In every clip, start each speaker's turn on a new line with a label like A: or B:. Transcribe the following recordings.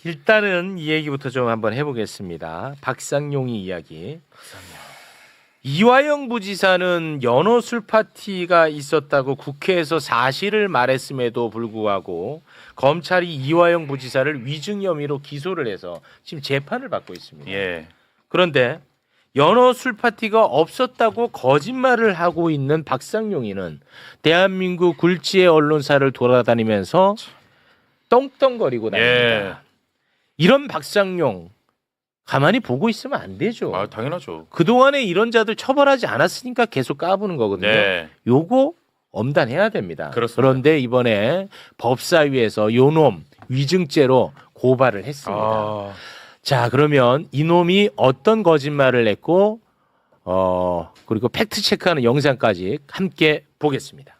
A: 일단은 이 얘기부터 좀 한번 해보겠습니다. 박상용이 이야기. 이화영 부지사는 연어 술 파티가 있었다고 국회에서 사실을 말했음에도 불구하고 검찰이 이화영 부지사를 위증 혐의로 기소를 해서 지금 재판을 받고 있습니다.
B: 예.
A: 그런데 연어 술 파티가 없었다고 거짓말을 하고 있는 박상용이는 대한민국 굴지의 언론사를 돌아다니면서 떵떵거리고 다닙니다.
B: 예.
A: 이런 박상용 가만히 보고 있으면 안 되죠.
B: 아, 당연하죠.
A: 그동안에 이런 자들 처벌하지 않았으니까 계속 까부는 거거든요.
B: 네.
A: 요거 엄단해야 됩니다.
B: 그렇습니다.
A: 그런데 이번에 법사위에서 요놈 위증죄로 고발을 했습니다.
B: 아,
A: 자, 그러면 이놈이 어떤 거짓말을 했고 그리고 팩트 체크하는 영상까지 함께 보겠습니다.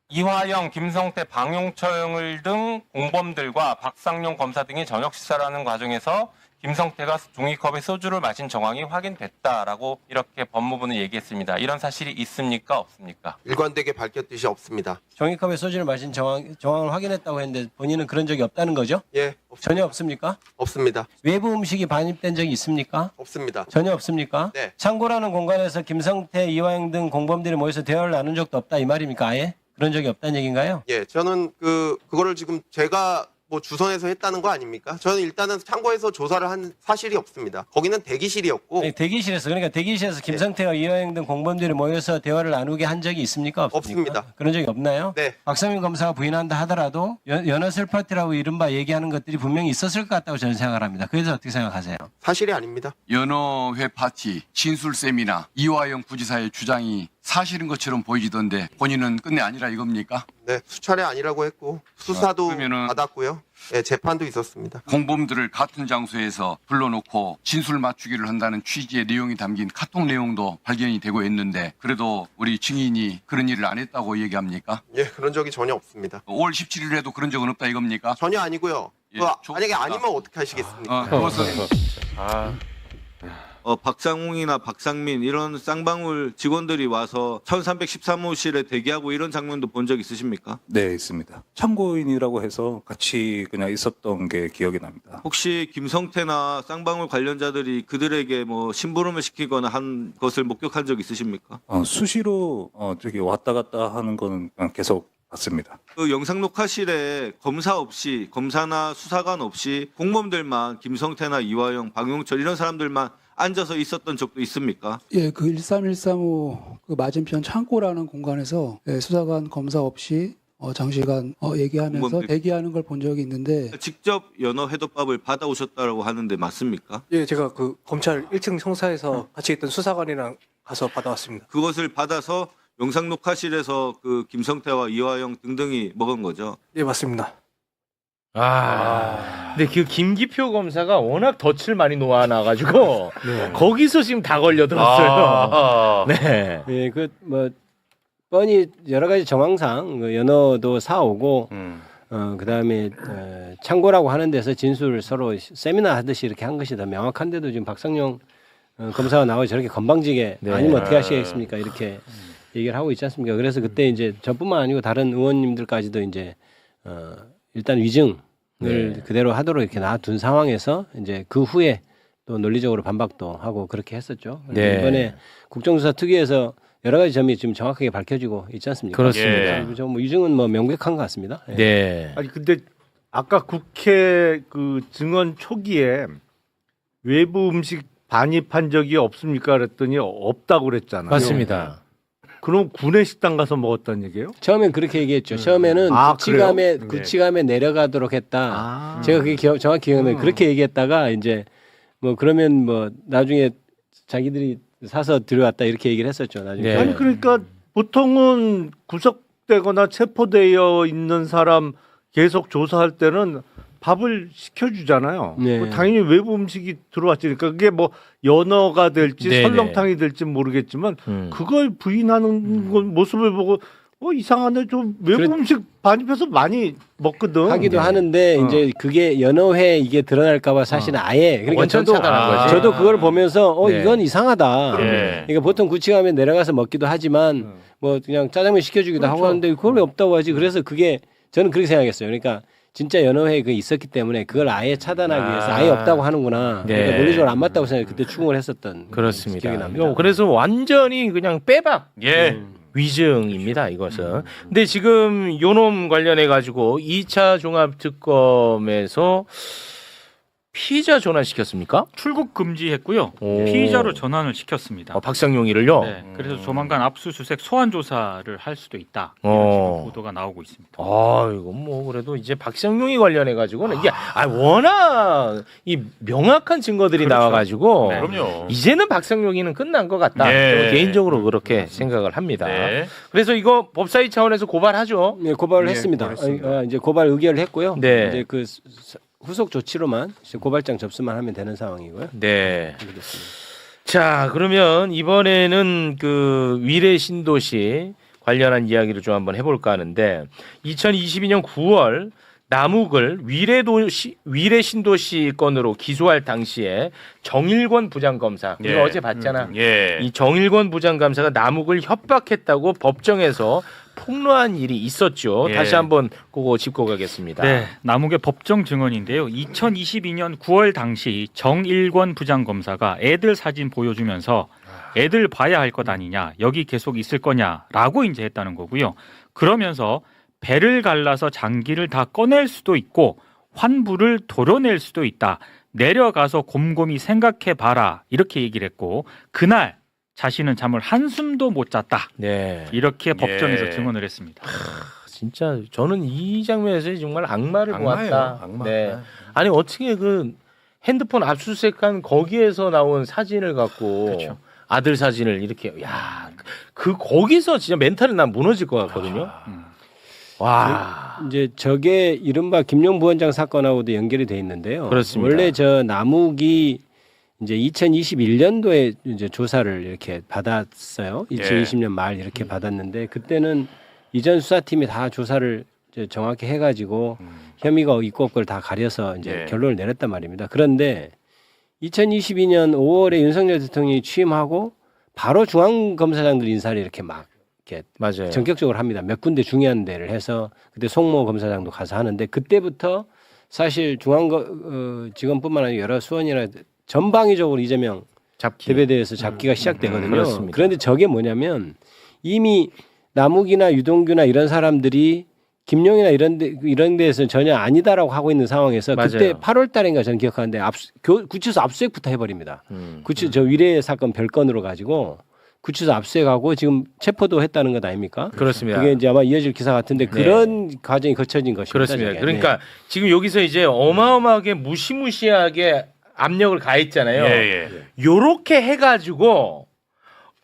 C: 이화영, 김성태, 방용철 등 공범들과 박상용 검사 등이 저녁 식사를 하는 과정에서 김성태가 종이컵에 소주를 마신 정황이 확인됐다라고 이렇게 법무부는 얘기했습니다. 이런 사실이 있습니까? 없습니까?
D: 일관되게 밝혔듯이 없습니다.
E: 종이컵에 소주를 마신 정황을 확인했다고 했는데 본인은 그런 적이 없다는 거죠?
D: 예,
E: 전혀 없습니까?
D: 없습니다.
E: 외부 음식이 반입된 적이 있습니까?
D: 없습니다.
E: 전혀 없습니까?
D: 네.
E: 창고라는 공간에서 김성태, 이화영 등 공범들이 모여서 대화를 나눈 적도 없다 이 말입니까? 아예? 그런 적이 없다는 얘기인가요?
D: 예, 저는 그거를 지금 제가 뭐 주선해서 했다는 거 아닙니까? 저는 일단은 창고에서 조사를 한 사실이 없습니다. 거기는 대기실이었고
E: 아니, 대기실에서 김성태와 이화영 등 공범들이 모여서 대화를 나누게 한 적이 있습니까? 없습니까?
D: 없습니다.
E: 그런 적이 없나요?
D: 네.
E: 박상민 검사가 부인한다 하더라도 연어술 파티라고 이른바 얘기하는 것들이 분명히 있었을 것 같다고 저는 생각을 합니다. 그래서 어떻게 생각하세요?
D: 사실이 아닙니다.
F: 연어회 파티, 진술 세미나, 이화영 부지사의 주장이 사실인 것처럼 보이던데 본인은 끝내 아니라 이겁니까?
D: 네, 수차례 아니라고 했고 수사도
F: 그러면은-
D: 받았고요. 예, 재판도 있었습니다.
F: 공범들을 같은 장소에서 불러놓고 진술 맞추기를 한다는 취지의 내용이 담긴 카톡 내용도 발견이 되고 있는데 그래도 우리 증인이 그런 일을 안 했다고 얘기합니까?
D: 예, 그런 적이 전혀 없습니다.
F: 5월 17일에도 그런 적은 없다 이겁니까?
D: 전혀 아니고요.
F: 예,
D: 만약에 아니면 어떻게 하시겠습니까?
F: 그것은
B: 아,
G: 박상웅이나 박상민 이런 쌍방울 직원들이 와서 1313호실에 대기하고 이런 장면도 본 적 있으십니까?
H: 네, 있습니다. 참고인이라고 해서 같이 그냥 있었던 게 기억이 납니다.
G: 혹시 김성태나 쌍방울 관련자들이 그들에게 뭐 심부름을 시키거나 한 것을 목격한 적 있으십니까?
H: 수시로 저기 왔다 갔다 하는 거는 그냥 계속 봤습니다.
G: 그 영상 녹화실에 검사나 수사관 없이 공범들만 김성태나 이화영, 방용철 이런 사람들만 앉아서 있었던 적도 있습니까?
I: 예, 그 13135 그 맞은편 창고라는 공간에서 수사관 검사 없이 장시간 얘기하면서
G: 공범들.
I: 대기하는 걸 본 적이 있는데
G: 직접 연어 회덮밥을 받아오셨다고 하는데 맞습니까?
J: 예, 제가 그 검찰 1층 청사에서 같이 있던 수사관이랑 가서 받아왔습니다.
G: 그것을 받아서 영상 녹화실에서 그 김성태와 이화영 등등이 먹은 거죠.
J: 예, 맞습니다.
A: 근데 그 김기표 검사가 워낙 덫을 많이 놓아놔가지고 거기서 지금 다 걸려들었어요.
B: 아,
A: 네.
E: 예, 뻔히 여러 가지 정황상 연어도 사오고 그다음에 창고라고 하는 데서 진술 서로 세미나 하듯이 이렇게 한 것이 더 명확한데도 지금 박상용 검사가 나와 저렇게 건방지게
A: 네.
E: 아니면 어떻게 하시겠습니까? 이렇게 얘기를 하고 있지 않습니까? 그래서 그때 이제 저뿐만 아니고 다른 의원님들까지도 이제 일단 위증을 그대로 하도록 이렇게 놔둔 상황에서 이제 그 후에 또 논리적으로 반박도 하고 그렇게 했었죠.
A: 네.
E: 이번에 국정조사 특위에서 여러 가지 점이 지금 정확하게 밝혀지고 있지 않습니까?
A: 그렇습니다.
E: 예. 뭐 위증은 뭐 명백한 것 같습니다. 예.
A: 네.
K: 아니 근데 아까 국회 그 증언 초기에 외부 음식 반입한 적이 없습니까? 그랬더니 없다고 그랬잖아요.
A: 맞습니다.
K: 그럼 구내 식당 가서 먹었다는 얘기예요?
E: 처음엔 그렇게 얘기했죠. 처음에는
K: 그래요?
E: 구치감에 내려가도록 했다.
K: 아.
E: 제가 그게 정확히 기억나요. 그렇게 얘기했다가 이제 뭐 그러면 뭐 나중에 자기들이 사서 들여왔다 이렇게 얘기를 했었죠. 나중에.
A: 네.
K: 아니 그러니까 보통은 구속되거나 체포되어 있는 사람 계속 조사할 때는 밥을 시켜주잖아요.
E: 네.
K: 당연히 외부 음식이 들어왔지. 그러니까 그게 뭐 연어가 될지
A: 네네.
K: 설렁탕이 될지 모르겠지만 그걸 부인하는 건 모습을 보고 이상하네. 좀 외부
E: 그래-
K: 음식 반입해서 많이 먹거든.
E: 하기도 하는데 이제 그게 연어회 이게 드러날까봐 사실은 아예 그러니까
A: 원천 차단한 거지.
E: 저도 그걸 보면서
A: 네.
E: 이건 이상하다.
B: 네.
E: 그러니까 보통 구치감에 내려가서 먹기도 하지만 뭐 그냥 짜장면 시켜주기도 하고
K: 그렇죠.
E: 하는데 그걸 왜 없다고 하지? 그래서 그게 저는 그렇게 생각했어요. 그러니까 진짜 연호회 그 있었기 때문에 그걸 아예 차단하기 위해서 아예 없다고 하는구나.
A: 네.
E: 그러니까 논리적으로 안 맞다고 생각해 그때 추궁을 했었던
A: 그렇습니다.
E: 기억이 납니다.
A: 그래서 완전히 그냥 빼박
B: 예.
A: 위증입니다, 이것은. 근데 지금 요놈 관련해 가지고 2차 종합 특검에서 피의자 전환시켰습니까?
L: 출국 금지했고요.
A: 오.
L: 피의자로 전환을 시켰습니다.
A: 박상용이를요.
L: 네, 그래서 조만간 압수수색 소환 조사를 할 수도 있다. 이런 지금 보도가 나오고 있습니다.
A: 아, 이거 뭐 그래도 이제 박상용이 관련해 가지고는 이게 워낙 이 명확한 증거들이
L: 그렇죠.
A: 나와 가지고
L: 네.
B: 그럼요.
A: 이제는 박상용이는 끝난 것 같다.
B: 네.
A: 저는 개인적으로 그렇게 생각을 합니다.
B: 네.
A: 그래서 이거 법사위 차원에서 고발하죠.
E: 네, 고발을
K: 예,
E: 했습니다.
K: 고발했습니다.
E: 이제 고발 의결을 했고요.
A: 네.
E: 이제 그 후속 조치로만 이제 고발장 접수만 하면 되는 상황이고요.
A: 네.
E: 알겠습니다.
A: 자, 그러면 이번에는 그 위례 신도시 관련한 이야기를 좀 한번 해볼까 하는데 2022년 9월 남욱을 위례 신도시 건으로 기소할 당시에 정일권 부장검사 우리가
B: 예.
A: 어제 봤잖아.
B: 예.
A: 이 정일권 부장검사가 남욱을 협박했다고 법정에서 폭로한 일이 있었죠.
B: 예.
A: 다시 한번 그거 짚고 가겠습니다.
L: 네, 남욱의 법정 증언인데요. 2022년 9월 당시 정일권 부장검사가 애들 사진 보여주면서 애들 봐야 할 것 아니냐, 여기 계속 있을 거냐라고 이제 했다는 거고요. 그러면서 배를 갈라서 장기를 다 꺼낼 수도 있고 환부를 도려낼 수도 있다. 내려가서 곰곰이 생각해 봐라. 이렇게 얘기를 했고 그날 자신은 잠을 한숨도 못 잤다.
A: 네.
L: 이렇게 법정에서
B: 예.
L: 증언을 했습니다.
A: 진짜 저는 이 장면에서 정말 악마를
B: 악마예요,
A: 보았다.
B: 악마.
A: 네. 아니 어떻게 그 핸드폰 압수수색한 거기에서 나온 사진을 갖고
L: 그렇죠.
A: 아들 사진을 이렇게 그 거기서 진짜 멘탈이 난 무너질 것 같거든요. 와.
E: 이제 저게 이른바 김용 부원장 사건하고도 연결이 돼 있는데요.
A: 그렇습니다.
E: 원래 저 남욱이 이제 2021년도에 이제 조사를 이렇게 받았어요. 2020년 말 이렇게 받았는데 그때는 이전 수사팀이 다 조사를 이제 정확히 해가지고 혐의가 있고 없고를 다 가려서 이제
B: 예.
E: 결론을 내렸단 말입니다. 그런데 2022년 5월에 윤석열 대통령이 취임하고 바로 중앙검사장들 인사를 이렇게 막 이렇게
A: 맞아요.
E: 전격적으로 합니다. 몇 군데 중요한 데를 해서 그때 송모 검사장도 가서 하는데 그때부터 사실 중앙지검뿐만 아니라 여러 수원이나 전방위적으로 이재명
A: 잡기.
E: 대배대에서 잡기가 시작되거든요.
A: 그렇습니다.
E: 그런데 저게 뭐냐면 이미 남욱이나 유동규나 이런 사람들이 김용이나 이런 데에서는 전혀 아니다라고 하고 있는 상황에서
A: 맞아요.
E: 그때 8월 달인가 저는 기억하는데 구치소 압수수색부터 해버립니다. 저 위례 사건 별건으로 가지고 구치소 압수수색하고 지금 체포도 했다는 것 아닙니까?
A: 그렇습니다.
E: 그게 이제 아마 이어질 기사 같은데 그런 과정이 거쳐진 것입니다.
A: 그렇습니다.
E: 저게.
A: 그러니까 지금 여기서 이제 어마어마하게 무시무시하게 압력을 가했잖아요.
B: 예.
A: 요렇게 해가지고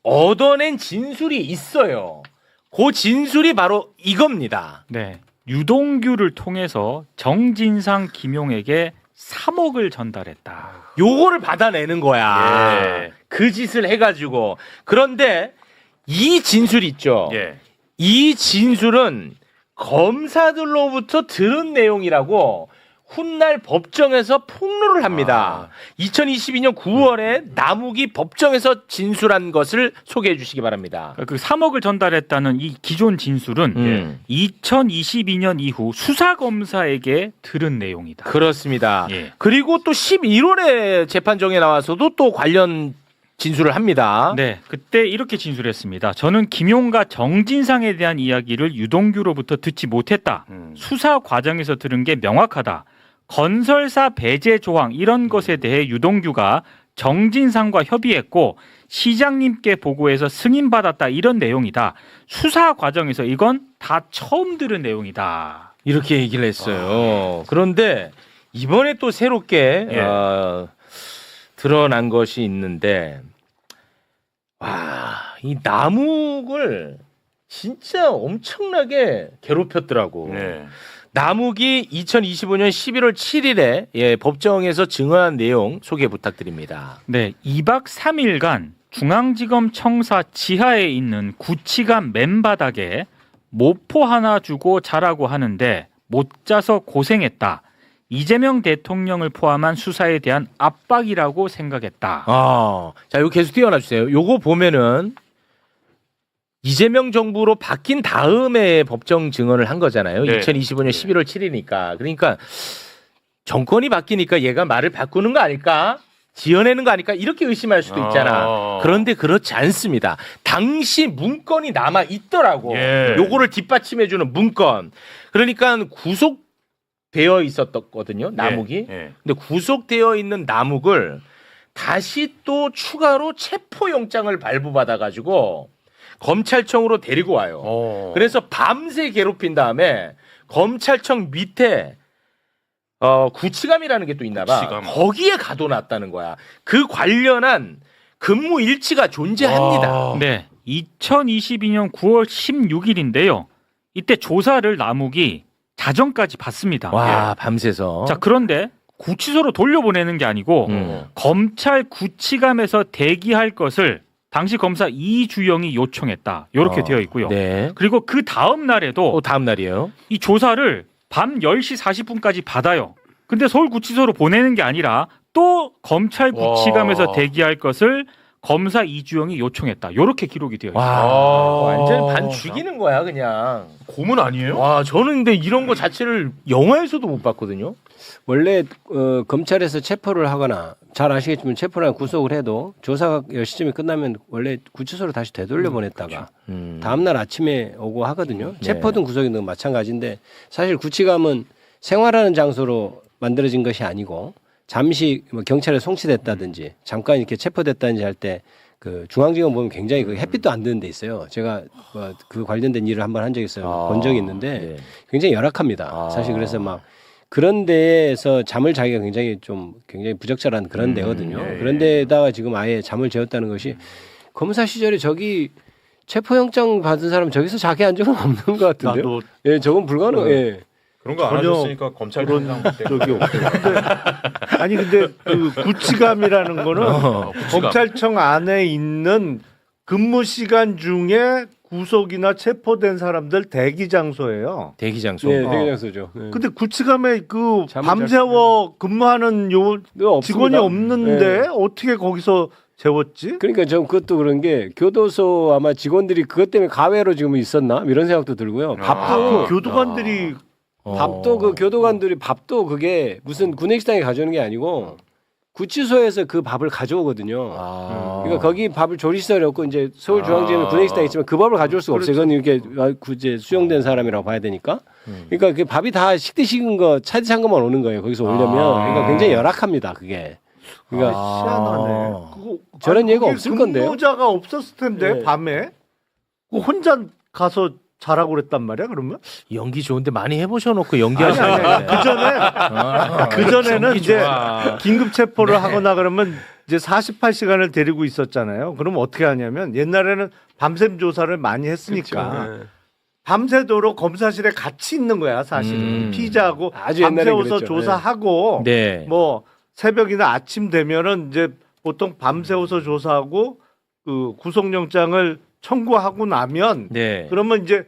A: 얻어낸 진술이 있어요. 그 진술이 바로 이겁니다.
L: 네, 유동규를 통해서 정진상 김용에게 3억을 전달했다.
A: 요거를 받아내는 거야.
B: 예.
A: 그 짓을 해가지고. 그런데 이 진술 있죠.
B: 예.
A: 이 진술은 검사들로부터 들은 내용이라고 훗날 법정에서 폭로를 합니다. 2022년 9월에 남욱이 법정에서 진술한 것을 소개해 주시기 바랍니다.
L: 그 3억을 전달했다는 이 기존 진술은 2022년 이후 수사검사에게 들은 내용이다.
A: 그렇습니다.
L: 예.
A: 그리고 또 11월에 재판정에 나와서도 또 관련 진술을 합니다.
L: 네, 그때 이렇게 진술했습니다. 저는 김용과 정진상에 대한 이야기를 유동규로부터 듣지 못했다. 수사 과정에서 들은 게 명확하다. 건설사 배제 조항 이런 것에 대해 유동규가 정진상과 협의했고 시장님께 보고해서 승인받았다 이런 내용이다. 수사 과정에서 이건 다 처음 들은 내용이다.
A: 이렇게 얘기를 했어요. 그런데 이번에 또 새롭게
B: 예.
A: 드러난 것이 있는데 이 남욱을 진짜 엄청나게 괴롭혔더라고.
B: 네.
A: 남욱이 2025년 11월 7일에 법정에서 증언한 내용 소개 부탁드립니다.
L: 네, 2박 3일간 중앙지검 청사 지하에 있는 구치관 맨바닥에 모포 하나 주고 자라고 하는데 못 자서 고생했다. 이재명 대통령을 포함한 수사에 대한 압박이라고 생각했다.
A: 자, 이거 계속 띄워놔 주세요. 요거 보면은 이재명 정부로 바뀐 다음에 법정 증언을 한 거잖아요.
B: 네.
A: 2025년 11월 7일이니까. 그러니까 정권이 바뀌니까 얘가 말을 바꾸는 거 아닐까? 지어내는 거 아닐까? 이렇게 의심할 수도 있잖아. 그런데 그렇지 않습니다. 당시 문건이 남아 있더라고.
B: 예.
A: 요거를 뒷받침해주는 문건. 그러니까 구속되어 있었거든요. 남욱이.
B: 예.
A: 근데 구속되어 있는 남욱을 다시 또 추가로 체포영장을 발부받아가지고 검찰청으로 데리고 와요. 그래서 밤새 괴롭힌 다음에 검찰청 밑에 구치감이라는 게 또 있나 봐.
B: 구치감.
A: 거기에 가둬놨다는 거야. 그 관련한 근무 일치가 존재합니다.
L: 네. 2022년 9월 16일인데요. 이때 조사를 남욱이 자정까지 받습니다.
A: 와, 밤새서.
L: 자, 그런데 구치소로 돌려보내는 게 아니고 검찰 구치감에서 대기할 것을 당시 검사 이주영이 요청했다. 이렇게 되어 있고요.
A: 네.
L: 그리고 그 다음 날에도
A: 다음 날이에요.
L: 이 조사를 밤 10시 40분까지 받아요. 근데 서울구치소로 보내는 게 아니라 또 검찰 구치감에서 대기할 것을 검사 이주영이 요청했다. 이렇게 기록이 되어 있어요.
A: 와, 완전 반 죽이는 거야, 그냥.
B: 고문 아니에요?
A: 와, 저는 근데 이런 거 자체를 영화에서도 못 봤거든요.
E: 원래 검찰에서 체포를 하거나 잘 아시겠지만 체포를 하거나 구속을 해도 조사가 10시쯤에 끝나면 원래 구치소로 다시 되돌려 보냈다가 다음날 아침에 오고 하거든요. 체포든 구속이든 마찬가지인데 사실 구치감은 생활하는 장소로 만들어진 것이 아니고 잠시 뭐 경찰에 송치됐다든지 잠깐 이렇게 체포됐다든지 할 때 그 중앙지검 보면 굉장히 그 햇빛도 안 드는 데 있어요. 제가 뭐 그 관련된 일을 한번 한 적이 있어요. 본 적이 있는데 굉장히 열악합니다. 사실 그래서 막 그런 데에서 잠을 자기가 굉장히 부적절한 그런 데거든요. 그런 데다가 지금 아예 잠을 재웠다는 것이 검사 시절에 저기 체포영장 받은 사람 저기서 자기 한 적은 없는 것 같은데요.
K: 나도
E: 예, 저건 불가능. 예.
B: 그런 거 안
K: 전혀
B: 하셨으니까 검찰
K: 그런 적이 없어요. 아니 근데 그 구치감이라는 거는 검찰청 안에 있는 근무 시간 중에 구속이나 체포된 사람들 대기 장소예요.
A: 대기 장소.
E: 네, 대기 장소죠. 네.
K: 근데 구치감에 그
E: 잠을
K: 밤새워 근무하는 요 직원이 없는데 어떻게 거기서 재웠지?
E: 그러니까 전 그것도 그런 게 교도소 아마 직원들이 그것 때문에 가외로 지금 있었나 이런 생각도 들고요. 밥도
K: 교도관들이
E: 그 교도관들이 밥도 그게 무슨 구내식당에 가져오는 게 아니고 구치소에서 그 밥을 가져오거든요. 그러니까 거기 밥을 조리시설이 없고 이제 서울중앙지검에 구내식당이 있지만 그 밥을 가져올 수가 없어요. 그건 이렇게 이제 수용된 사람이라고 봐야 되니까. 그러니까 그 밥이 다 식대 식은 거 차디 찬 것만 오는 거예요. 거기서 오려면. 그러니까 굉장히 열악합니다. 그게. 그러니까
K: 희한하네. 그거
E: 저런 얘기가
K: 그게
E: 없을 건데요.
K: 근무자가 없었을 텐데
E: 네.
K: 밤에 그 혼자 가서 자라고 그랬단 말이야. 그러면
A: 연기 좋은데 많이 해보셔놓고 연기하시는
K: 그 전에는 이제 긴급 체포를 하거나 그러면 이제 48시간을 데리고 있었잖아요. 그러면 어떻게 하냐면 옛날에는 밤샘 조사를 많이 했으니까 밤새도록 검사실에 같이 있는 거야. 사실은 피의자하고
E: 아주 옛날에
K: 밤새워서
E: 그랬죠.
K: 조사하고
A: 네.
K: 뭐 새벽이나 아침 되면은 이제 보통 밤새워서 조사하고 그 구속영장을 청구하고 나면
A: 네.
K: 그러면 이제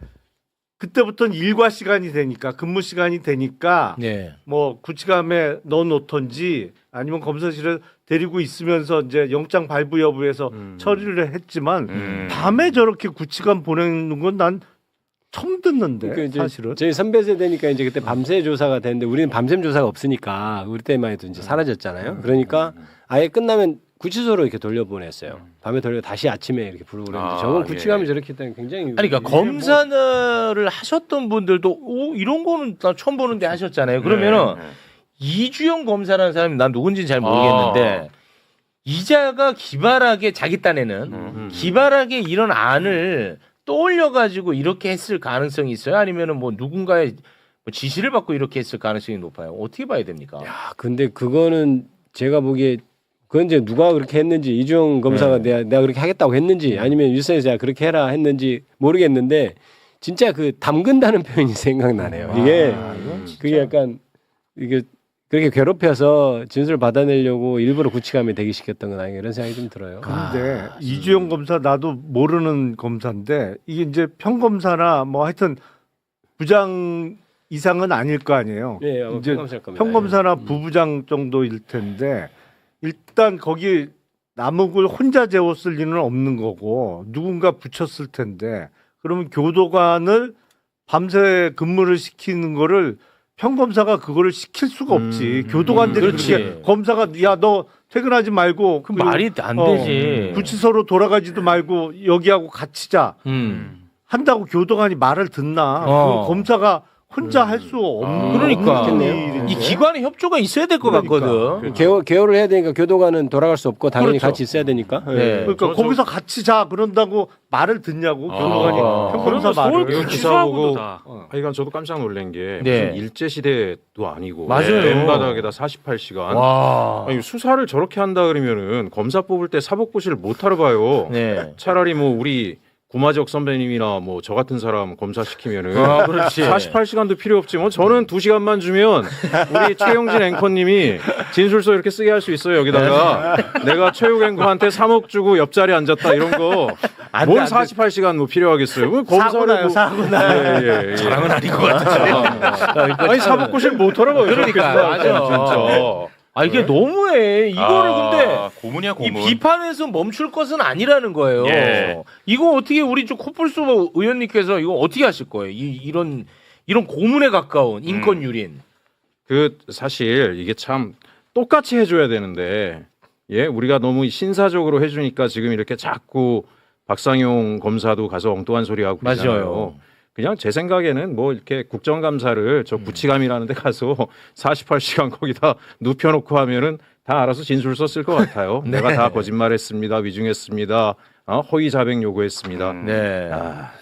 K: 그때부터는 일과 시간이 되니까 근무 시간이 되니까
A: 네.
K: 뭐 구치감에 넣어놓던지 아니면 검사실에 데리고 있으면서 이제 영장 발부 여부에서 처리를 했지만 밤에 저렇게 구치감 보내는 건 난 처음 듣는데
E: 그러니까 이제
K: 사실은
E: 저희 선배 세대니까 이제 그때 밤새 조사가 되는데 우리는 밤샘 조사가 없으니까 우리 때만 해도 이제 사라졌잖아요. 그러니까 아예 끝나면 구치소로 이렇게 돌려보냈어요. 밤에 돌려 다시 아침에 이렇게 부르고 그랬는데 저건 구치감이 저렇게 했다는 굉장히
A: 아니, 그러니까 검사를 하셨던 분들도 이런 거는 나 처음 보는데 하셨잖아요. 그러면은 이주영 검사라는 사람이 난 누군지는 잘 모르겠는데 이자가 기발하게 자기 딴에는 기발하게 이런 안을 떠올려가지고 이렇게 했을 가능성이 있어요? 아니면은 뭐 누군가의 지시를 받고 이렇게 했을 가능성이 높아요? 어떻게 봐야 됩니까?
E: 야, 근데 그거는 제가 보기에 그건 이제 누가 그렇게 했는지 이주영 검사가 내가 그렇게 하겠다고 했는지 아니면 일선에서 내가 그렇게 해라 했는지 모르겠는데 진짜 그 담근다는 표현이 생각나네요. 이게 그게 약간 이게 그렇게 괴롭혀서 진술을 받아내려고 일부러 구치감에 대기시켰던 건 아닌가 이런 생각이 좀 들어요.
K: 근데 이주영 검사 나도 모르는 검사인데 이게 이제 평검사나 뭐 하여튼 부장 이상은 아닐 거 아니에요.
E: 네,
K: 이제
E: 평검사일 겁니다.
K: 평검사나 부부장 정도일 텐데 일단 거기 남욱을 혼자 재웠을 리는 없는 거고 누군가 붙였을 텐데 그러면 교도관을 밤새 근무를 시키는 거를 평검사가 그거를 시킬 수가 없지. 교도관들이
A: 그렇지.
K: 그렇게 검사가 야 너 퇴근하지 말고
A: 그 말이 안 되지.
K: 구치소로 돌아가지도 말고 여기하고 같이 자 한다고 교도관이 말을 듣나? 그건 검사가 혼자 할 수 없는
A: 그러니까
K: 일인데.
A: 이 기관의 협조가 있어야 될 것 같거든.
E: 개월을 해야 되니까 교도관은 돌아갈 수 없고 당연히
K: 그렇죠.
E: 같이 있어야 되니까.
A: 네.
K: 그러니까 거기서 같이 자 그런다고 말을 듣냐고 교도관이 평검사 말을.
L: 서울
B: 기사 보고
L: 다.
B: 하여간 저도 깜짝 놀란 게
A: 네.
B: 무슨 일제 시대도 아니고
A: 맞아요.
B: 맨바닥에다 48시간.
A: 와.
B: 아니 수사를 저렇게 한다 그러면은 검사 뽑을 때 사법고시를 못 하러 가요.
A: 네.
B: 차라리 뭐 우리 구마적 선배님이나 뭐 저 같은 사람 검사 시키면은
A: 그렇지.
B: 48시간도 필요 없지. 뭐 저는 2시간만 주면 우리 최영진 앵커님이 진술서 이렇게 쓰게 할 수 있어요. 여기다가 내가 최욱 앵커한테 3억 주고 옆자리에 앉았다 이런 거. 뭔 48시간 뭐 필요하겠어요. 검사를
K: 사고나요.
A: 자랑은 아닌 것 같아.
B: 아니 사법고시를 못 하러 가요.
A: 그러니까 맞아.
B: 진짜.
A: 아 이게 너무해. 이거를 근데
C: 고문이야
A: 이 비판에서 멈출 것은 아니라는 거예요.
C: 예.
A: 이거 어떻게 우리 좀 코뿔소 의원님께서 이거 어떻게 하실 거예요? 이런 고문에 가까운 인권 유린.
B: 그 사실 이게 참 똑같이 해줘야 되는데 예 우리가 너무 신사적으로 해주니까 지금 이렇게 자꾸 박상용 검사도 가서 엉뚱한 소리 하고 그러잖아요.
A: 맞아요.
B: 그냥 제 생각에는 뭐 이렇게 국정감사를 저 구치감이라는 데 가서 48시간 거기다 눕혀놓고 하면은 다 알아서 진술서 쓸 것 같아요.
A: 네.
B: 내가 다 거짓말했습니다. 위증했습니다. 허위 자백 요구했습니다.
A: 네.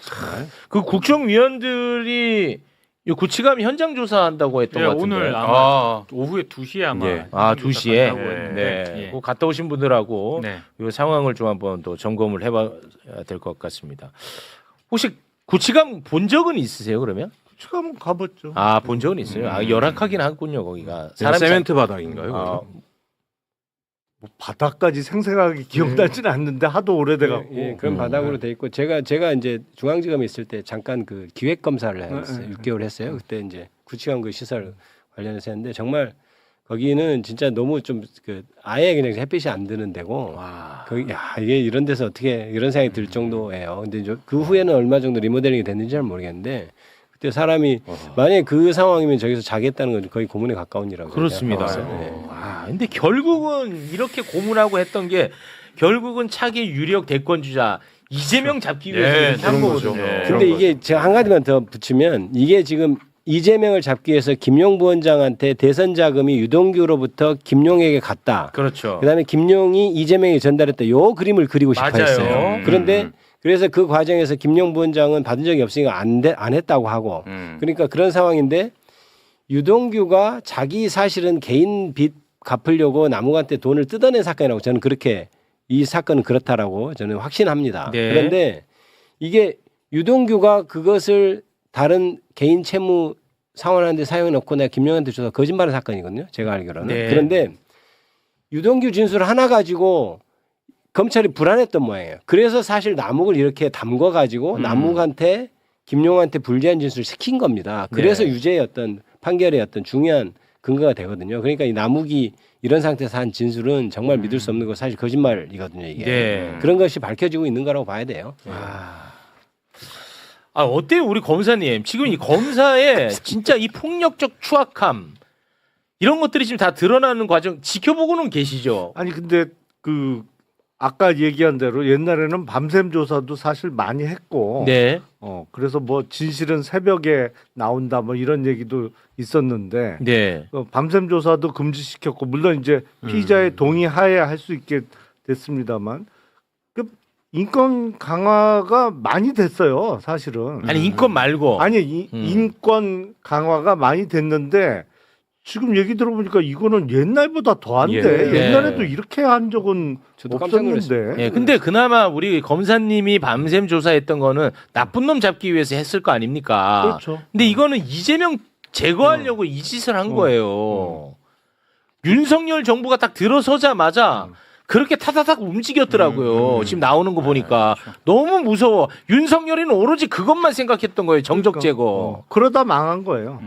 B: 정말.
A: 그 국정위원들이 이 구치감 현장 조사한다고 했던
L: 네,
A: 것 같은데.
L: 오늘 아마 오후에 2시에 아마
B: 예.
A: 2시에.
L: 갔다고 했는데,
A: 네.
L: 예.
A: 그 갔다 오신 분들하고
L: 네.
A: 이 상황을 좀 한번 또 점검을 해봐야 될 것 같습니다. 혹시 구치감 본 적은 있으세요? 그러면?
K: 지금 가봤죠.
A: 본 적은 있어요. 열악하긴 하군요 거기가.
B: 세멘트 바닥인가요?
A: 아,
K: 뭐 바닥까지 생생하게 기억나지는 않는데 하도 오래돼갖고.
E: 예, 그런 바닥으로 돼 있고 제가 이제 중앙지검에 있을 때 잠깐 그 기획 검사를 했어요. 6개월 했어요. 그때 이제 구치감 그 시설 관련해서 했는데 정말 거기는 진짜 너무 좀 그 아예 그냥 햇빛이 안 드는 데고 거기 이게 이런 데서 어떻게 이런 생각이 들 정도예요. 근데 그 후에는 얼마 정도 리모델링이 됐는지 잘 모르겠는데 그때 사람이 만약에 그 상황이면 저기서 자겠다는 건 거의 고문에 가까운 일이라고
A: 그렇습니다.
E: 생각해요.
A: 근데 결국은 이렇게 고문하고 했던 게 결국은 차기 유력 대권 주자 이재명 잡기 위해서 한 거거든요.
E: 근데 이게 제가 한 가지만 더 붙이면 이게 지금 이재명을 잡기 위해서 김용 부원장한테 대선 자금이 유동규로부터 김용에게 갔다.
A: 그렇죠.
E: 그다음에 김용이 이재명에게 전달했다. 요 그림을 그리고 싶어
A: 맞아요.
E: 했어요. 그런데 그래서 그 과정에서 김용 부원장은 받은 적이 없으니까 안 했다고 하고 그러니까 그런 상황인데 유동규가 자기 사실은 개인 빚 갚으려고 남욱한테 돈을 뜯어낸 사건이라고 저는 그렇게 이 사건은 그렇다라고 저는 확신합니다.
A: 네.
E: 그런데 이게 유동규가 그것을 다른 개인 채무 상환하는데 사용해 놓고 내가 김용한테 줘서 거짓말한 사건이거든요. 제가 알기로는.
A: 네.
E: 그런데 유동규 진술 하나 가지고 검찰이 불안했던 모양이에요. 그래서 사실 남욱을 이렇게 담궈 가지고 남욱한테 김용한테 불리한 진술을 시킨 겁니다. 그래서
A: 네.
E: 유죄의 어떤 판결의 어떤 중요한 근거가 되거든요. 그러니까 이 남욱이 이런 상태에서 한 진술은 정말 믿을 수 없는 거 사실 거짓말이거든요. 이게
A: 네.
E: 그런 것이 밝혀지고 있는 거라고 봐야 돼요.
A: 어때요 우리 검사님? 지금 이 검사의 진짜 이 폭력적 추악함 이런 것들이 지금 다 드러나는 과정 지켜보고는 계시죠?
K: 아니 근데 그 아까 얘기한 대로 옛날에는 밤샘 조사도 사실 많이 했고.
A: 네.
K: 그래서 뭐 진실은 새벽에 나온다 뭐 이런 얘기도 있었는데.
A: 네.
K: 밤샘 조사도 금지시켰고 물론 이제 피의자의 동의하에 할 수 있게 됐습니다만 그 인권 강화가 많이 됐어요 사실은.
A: 아니 인권 말고.
K: 아니 인권 강화가 많이 됐는데 지금 얘기 들어보니까 이거는 옛날보다 더한데 옛날에도 이렇게 한 적은
E: 저도 깜짝
K: 없었는데.
E: 놀랐어요.
A: 예, 근데 그나마 우리 검사님이 밤샘 조사했던 거는 나쁜 놈 잡기 위해서 했을 거 아닙니까?
K: 그렇죠.
A: 근데 이거는 이재명 제거하려고 이 짓을 한 거예요. 윤석열 정부가 딱 들어서자마자 그렇게 타다닥 움직였더라고요. 지금 나오는 거 보니까 너무 무서워. 윤석열이는 오로지 그것만 생각했던 거예요. 정적 제거.
K: 그러다 망한 거예요.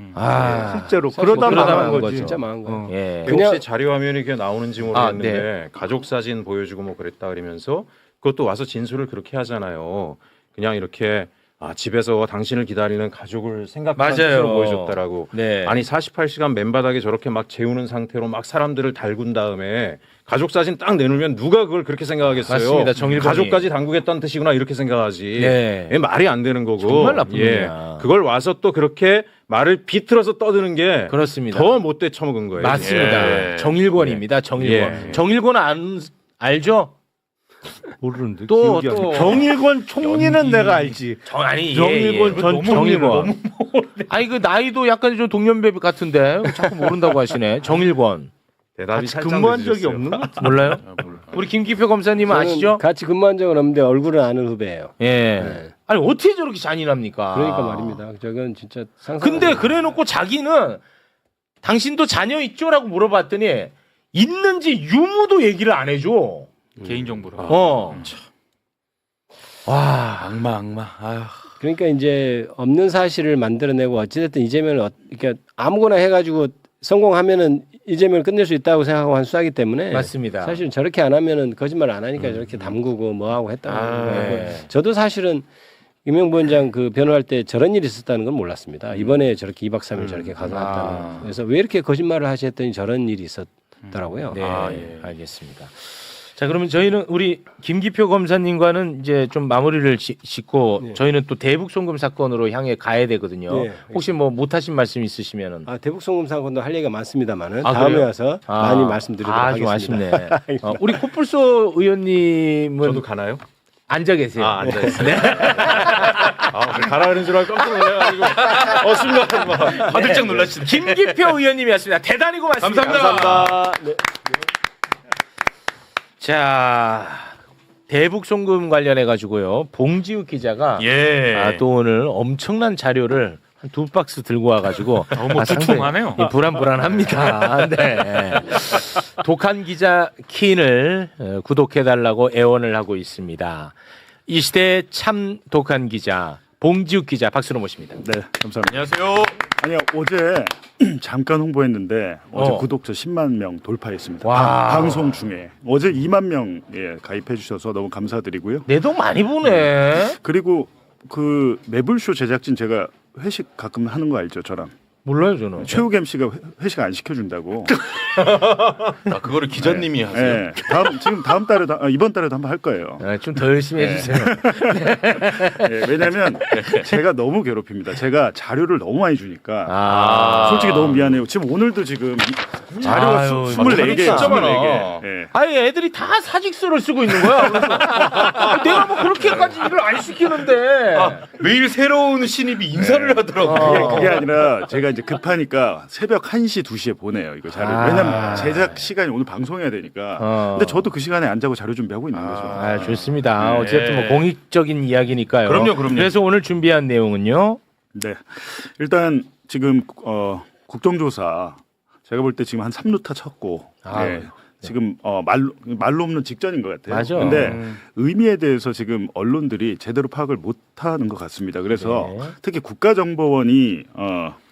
K: 실제로 그러다 망한 거지.
E: 진짜 망한 거예요.
A: 예.
B: 그 혹시 자료 화면이 이게 나오는지 모르겠는데
A: 네.
B: 가족 사진 보여주고 뭐 그랬다 그러면서 그것도 와서 진술을 그렇게 하잖아요. 그냥 이렇게 집에서 당신을 기다리는 가족을 생각하는
A: 맞아요.
B: 뜻으로 보여줬다라고.
A: 네.
B: 아니 48시간 맨바닥에 저렇게 막 재우는 상태로 막 사람들을 달군 다음에 가족 사진 딱 내놓으면 누가 그걸 그렇게 생각하겠어요.
A: 맞습니다. 정일범이.
B: 가족까지 담그겠다는 뜻이구나 이렇게 생각하지.
A: 네.
B: 이게 말이 안 되는 거고.
A: 정말 나쁜 놈이야.
B: 그걸 와서 또 그렇게 말을 비틀어서 떠드는 게
A: 그렇습니다.
B: 더 못돼 처먹은 거예요.
A: 맞습니다.
B: 예.
A: 정일권입니다. 정일권.
B: 예.
A: 정일권 알죠?
K: 모르는데.
A: 또
K: 정일권 총리는 내가 알지.
A: 아니
K: 정일권 전
A: 정일권. 아니 그 나이도 약간 좀 동년배 같은데 자꾸 모른다고 하시네. 정일권.
B: 대답이
K: 같이
B: 살짝
K: 근무한
B: 늦으셨어요.
K: 적이 없는 것 같아.
A: 몰라요? 우리 김기표 검사님은
E: 저는
A: 아시죠?
E: 같이 근무한 적은 없는데 얼굴은 아는 후배예요.
A: 예.
E: 네.
A: 아니 어떻게 저렇게 잔인합니까?
E: 그러니까 말입니다. 저건 진짜 상상.
A: 근데 그래놓고 자기는 당신도 자녀 있죠라고 물어봤더니 있는지 유무도 얘기를 안 해줘.
L: 개인정보로.
A: 와.
H: 악마. 아휴.
E: 그러니까 이제 없는 사실을 만들어내고 어찌됐든 이재명을 그러니까 아무거나 해가지고 성공하면은 이재명을 끝낼 수 있다고 생각하고 한 수사기 때문에
A: 맞습니다.
E: 사실 저렇게 안 하면은 거짓말 안 하니까 저렇게 담그고 뭐 하고 했다는 거고.
A: 네.
E: 저도 사실은 김영 부원장 그 변호할 때 저런 일이 있었다는 건 몰랐습니다. 이번에 저렇게 2박 3일 저렇게 가져왔다는. 그래서 왜 이렇게 거짓말을 하셨더니 저런 일이 있었더라고요.
A: 네, 알겠습니다. 자, 그러면 저희는 우리 김기표 검사님과는 이제 좀 마무리를 짓고
E: 네.
A: 저희는 또 대북 송금 사건으로 향해 가야 되거든요.
E: 네.
A: 혹시 뭐 못하신 말씀 있으시면은
E: 대북 송금 사건도 할 얘기가 많습니다만은
A: 아,
E: 다음에
A: 그래요?
E: 와서 많이 말씀드리도록
A: 좀
E: 하겠습니다.
A: 아쉽네. 우리 코뿔소 의원님은
B: 저도 가나요?
A: 앉아 계세요.
B: 앉아 있어요. 네. 가라는 줄 알고 깜짝 놀라가지고 순간 막
A: 화들짝 놀라시네. 김기표 의원님이었습니다. 대단히 고맙습니다.
B: 감사합니다.
E: 네.
A: 자, 대북 송금 관련해 가지고요. 봉지욱 기자가 또 오늘 엄청난 자료를 한 2박스 들고 와가지고
L: 너무 두툼하네요.
A: 불안합니다. 네. 독한 기자 킨을 구독해달라고 애원을 하고 있습니다. 이 시대의 참 독한 기자 봉지욱 기자 박수로 모십니다.
M: 네, 감사합니다.
L: 안녕하세요.
M: 아니요, 어제 잠깐 홍보했는데 어제 구독자 10만 명 돌파했습니다. 방송 중에 어제 2만 명에 가입해 주셔서 너무 감사드리고요.
A: 내 돈 많이 보네.
M: 그리고 그 매불쇼 제작진 제가 회식 가끔 하는 거 알죠, 저랑?
A: 몰라요, 저는.
M: 최욱 MC가 회식 안 시켜준다고.
N: 그거를 기자님이 하세요?
M: 네. 다음 달에도 이번 달에도 한번 할 거예요.
A: 좀 더 열심히 해주세요.
M: 네, 왜냐하면 제가 너무 괴롭힙니다. 제가 자료를 너무 많이 주니까 솔직히 너무 미안해요. 지금 오늘도 지금 자료가 24개.
N: 진짜 많아.
M: 네.
A: 아니 애들이 다 사직서를 쓰고 있는 거야. 그래서 내가 뭐 그렇게까지 일을 안 시키는데
N: 매일 새로운 신입이 인사를 하더라고.
M: 그게 아니라 제가 이제 급하니까 새벽 1시, 2시에 보내요. 이거 자료. 왜냐면 제작 시간이 오늘 방송해야 되니까. 근데 저도 그 시간에 안 자고 자료 준비하고 있는 거죠.
A: 좋습니다. 어쨌든 뭐 공익적인 이야기니까요.
N: 그럼요.
A: 그래서 오늘 준비한 내용은요.
M: 네. 일단 지금 국정조사 제가 볼 때 지금 한 3루타 쳤고 지금 말로 없는 직전인 것 같아요.
A: 맞아.
M: 근데 의미에 대해서 지금 언론들이 제대로 파악을 못하는 것 같습니다. 그래서 특히 국가정보원이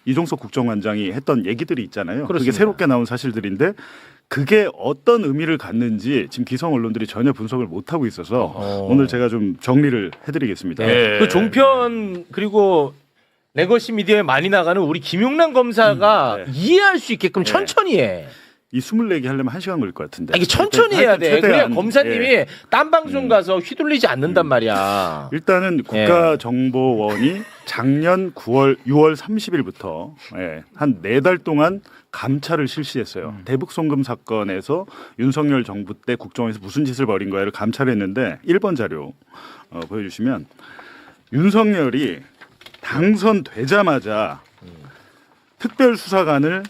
M: 이종석 국정원장이 했던 얘기들이 있잖아요.
A: 그렇습니다.
M: 그게 새롭게 나온 사실들인데 그게 어떤 의미를 갖는지 지금 기성 언론들이 전혀 분석을 못하고 있어서 오늘 제가 좀 정리를 해드리겠습니다.
A: 그 종편 그리고 레거시 미디어에 많이 나가는 우리 김용남 검사가 이해할 수 있게끔 천천히 해.
M: 이 24개 하려면 1시간 걸릴 것 같은데.
A: 이게 천천히 해야 돼. 그래야 검사님이 딴 방송 가서 휘둘리지 않는단 말이야.
M: 일단은 국가정보원이 작년 6월 30일부터 한 4달 동안 감찰을 실시했어요. 대북 송금 사건에서 윤석열 정부 때 국정원에서 무슨 짓을 벌인 거야를 감찰했는데 1번 자료 보여주시면 윤석열이 당선되자마자 특별수사관을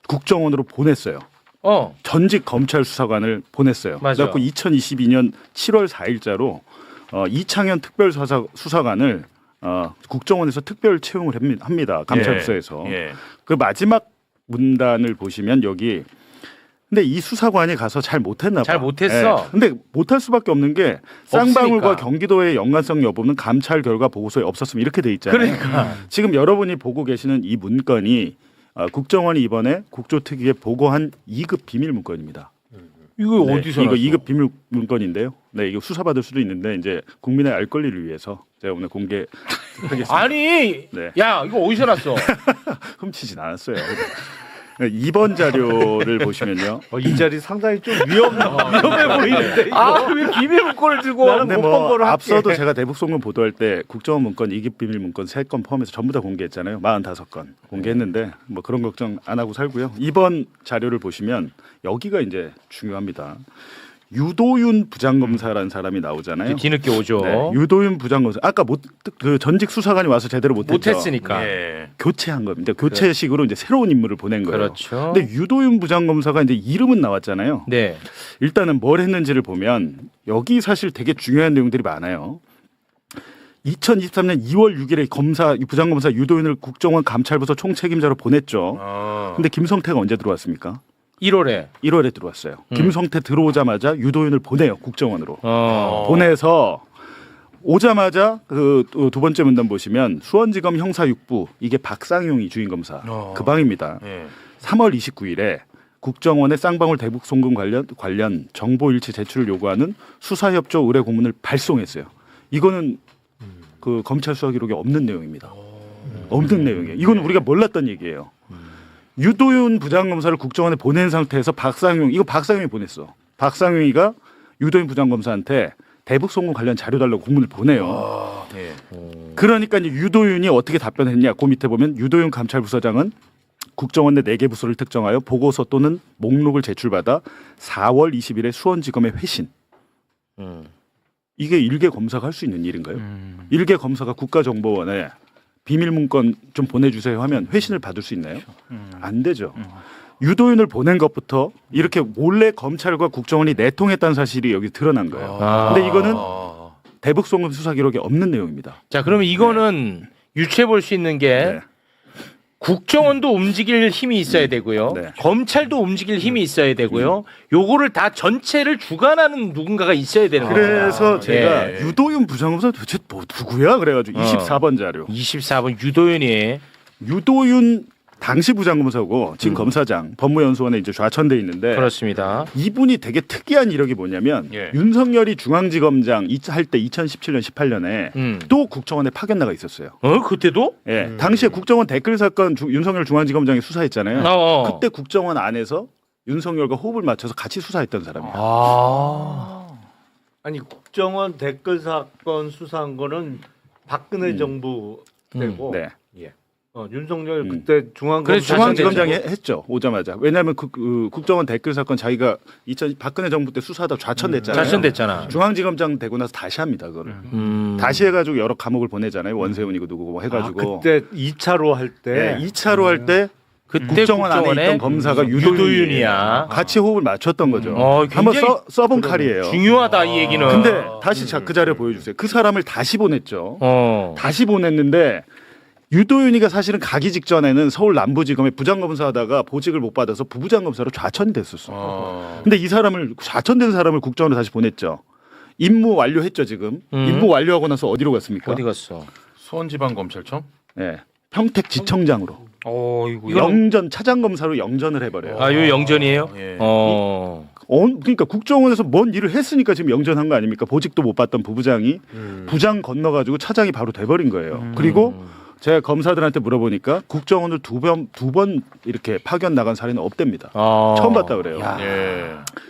M: 국정원으로 보냈어요. 전직 검찰 수사관을 보냈어요.
A: 맞아.
M: 그래서 2022년 7월 4일자로 이창현 특별수사관을 국정원에서 특별 채용을 합니다. 감찰부서에서. 그 마지막 문단을 보시면 여기 근데 이 수사관이 가서 잘 못했나 봐.
A: 잘 못했어.
M: 근데 못할 수밖에 없는 게 쌍방울과
A: 없으니까.
M: 경기도의 연관성 여부는 감찰 결과 보고서에 없었으면 이렇게 돼 있잖아요.
A: 그러니까.
M: 지금 여러분이 보고 계시는 이 문건이 국정원이 이번에 국조특위에 보고한 2급 비밀 문건입니다.
A: 이거 어디서
M: 이거
A: 났어?
M: 2급 비밀 문건인데요. 네, 이거 수사받을 수도 있는데 이제 국민의 알 권리를 위해서 제가 오늘 공개하겠습니다.
A: 아니,
M: 네.
A: 야 이거 어디서 났어?
M: 훔치진 않았어요. 2번 자료를 보시면요.
K: 이 자리 상당히 좀 위험해 보이는데.
A: 왜 비밀 문건을 들고 와?
M: 근데
K: 못본 거로
M: 앞서도
K: 할게.
M: 제가 대북송금 보도할 때 국정원 문건 2급 비밀 문건 3건 포함해서 전부 다 공개했잖아요. 45건 공개했는데 뭐 그런 걱정 안 하고 살고요. 이번 자료를 보시면 여기가 이제 중요합니다. 유도윤 부장검사라는 사람이 나오잖아요.
A: 뒤늦게 오죠.
M: 네, 유도윤 부장검사. 아까 그 전직 수사관이 와서 제대로
A: 못했으니까.
M: 교체한 겁니다. 교체식으로 이제 새로운 인물을 보낸 거예요.
A: 그렇죠.
M: 근데 유도윤 부장검사가 이제 이름은 나왔잖아요.
A: 네.
M: 일단은 뭘 했는지를 보면 여기 사실 되게 중요한 내용들이 많아요. 2023년 2월 6일에 부장검사 유도윤을 국정원 감찰부서 총책임자로 보냈죠. 근데 김성태가 언제 들어왔습니까?
A: 1월에
M: 들어왔어요. 김성태 들어오자마자 유도윤을 보내요. 국정원으로. 보내서 오자마자 그 두 번째 문단 보시면 수원지검 형사 6부 이게 박상용이 주임 검사 그 방입니다. 3월 29일에 국정원의 쌍방울 대북 송금 관련 정보 일치 제출을 요구하는 수사협조 의뢰 공문을 발송했어요. 이거는 그 검찰 수사 기록에 없는 내용입니다. 없는 내용이에요. 이건 우리가 몰랐던 얘기예요. 유도윤 부장검사를 국정원에 보낸 상태에서 박상용이 보냈어. 박상용이가 유도윤 부장검사한테 대북 송금 관련 자료 달라고 공문을 보내요. 그러니까 이제 유도윤이 어떻게 답변했냐? 그 밑에 보면 유도윤 감찰부서장은 국정원 내 4개 부서를 특정하여 보고서 또는 목록을 제출받아 4월 20일에 수원지검에 회신. 이게 일개 검사가 할 수 있는 일인가요? 일개 검사가 국가정보원에 비밀 문건 좀 보내주세요 하면 회신을 받을 수 있나요? 안 되죠. 유도윤을 보낸 것부터 이렇게 몰래 검찰과 국정원이 내통했다는 사실이 여기 드러난 거예요. 근데 이거는 대북송금 수사 기록에 없는 내용입니다.
A: 자, 그러면 이거는 유추해 볼 수 있는 게 국정원도 움직일 힘이 있어야 되고요. 검찰도 움직일 힘이 있어야 되고요. 요거를 다 전체를 주관하는 누군가가 있어야 되는 거예요.
M: 그래서 제가 유도윤 부장검사 도대체 누구야? 그래가지고 24번 자료.
A: 24번 유도윤이.
M: 유도윤 당시 부장검사고 지금 검사장 법무연수원에 이제 좌천돼 있는데
A: 그렇습니다.
M: 이분이 되게 특이한 이력이 뭐냐면 윤석열이 중앙지검장 할 때 2017년 18년에 또 국정원에 파견 나가 있었어요.
A: 그때도?
M: 예. 당시에 국정원 댓글 사건 윤석열 중앙지검장이 수사했잖아요. 그때 국정원 안에서 윤석열과 호흡을 맞춰서 같이 수사했던 사람이에요.
K: 아니 국정원 댓글 사건 수사한 거는 박근혜 정부 때고.
M: 네.
K: 윤석열 그때
M: 중앙지검장이 했죠. 오자마자. 왜냐하면 국정원 댓글 사건 자기가 박근혜 정부 때 수사하다 좌천됐잖아요. 중앙지검장 되고 나서 다시 합니다. 그거를. 다시 해가지고 여러 감옥을 보내잖아요. 원세훈이고 누구고 뭐 해가지고.
K: 그때 2차로 할 때.
M: 2차로 할 때 국정원 안에 있던 검사가 유도윤이야. 같이 호흡을 맞췄던 거죠. 한번 써본 칼이에요.
A: 중요하다 이 얘기는.
M: 근데 다시 그 자료 보여주세요. 그 사람을 다시 보냈죠. 다시 보냈는데 유도윤이가 사실은 가기 직전에는 서울 남부지검에 부장검사 하다가 보직을 못 받아서 부부장검사로 좌천이 됐었어. 근데 이 사람을 좌천된 사람을 국정원으로 다시 보냈죠. 임무 완료했죠 지금. 임무 완료하고 나서 어디로 갔습니까?
A: 어디 갔어?
B: 수원지방검찰청?
M: 네. 평택지청장으로.
A: 이거
M: 영전 차장검사로 영전을 해버려요.
A: 이거 영전이에요?
M: 그러니까 국정원에서 뭔 일을 했으니까 지금 영전한 거 아닙니까? 보직도 못 받던 부부장이 부장 건너가지고 차장이 바로 돼버린 거예요. 그리고 제가 검사들한테 물어보니까 국정원을 두 번 이렇게 파견 나간 사례는 없답니다. 처음 봤다 그래요.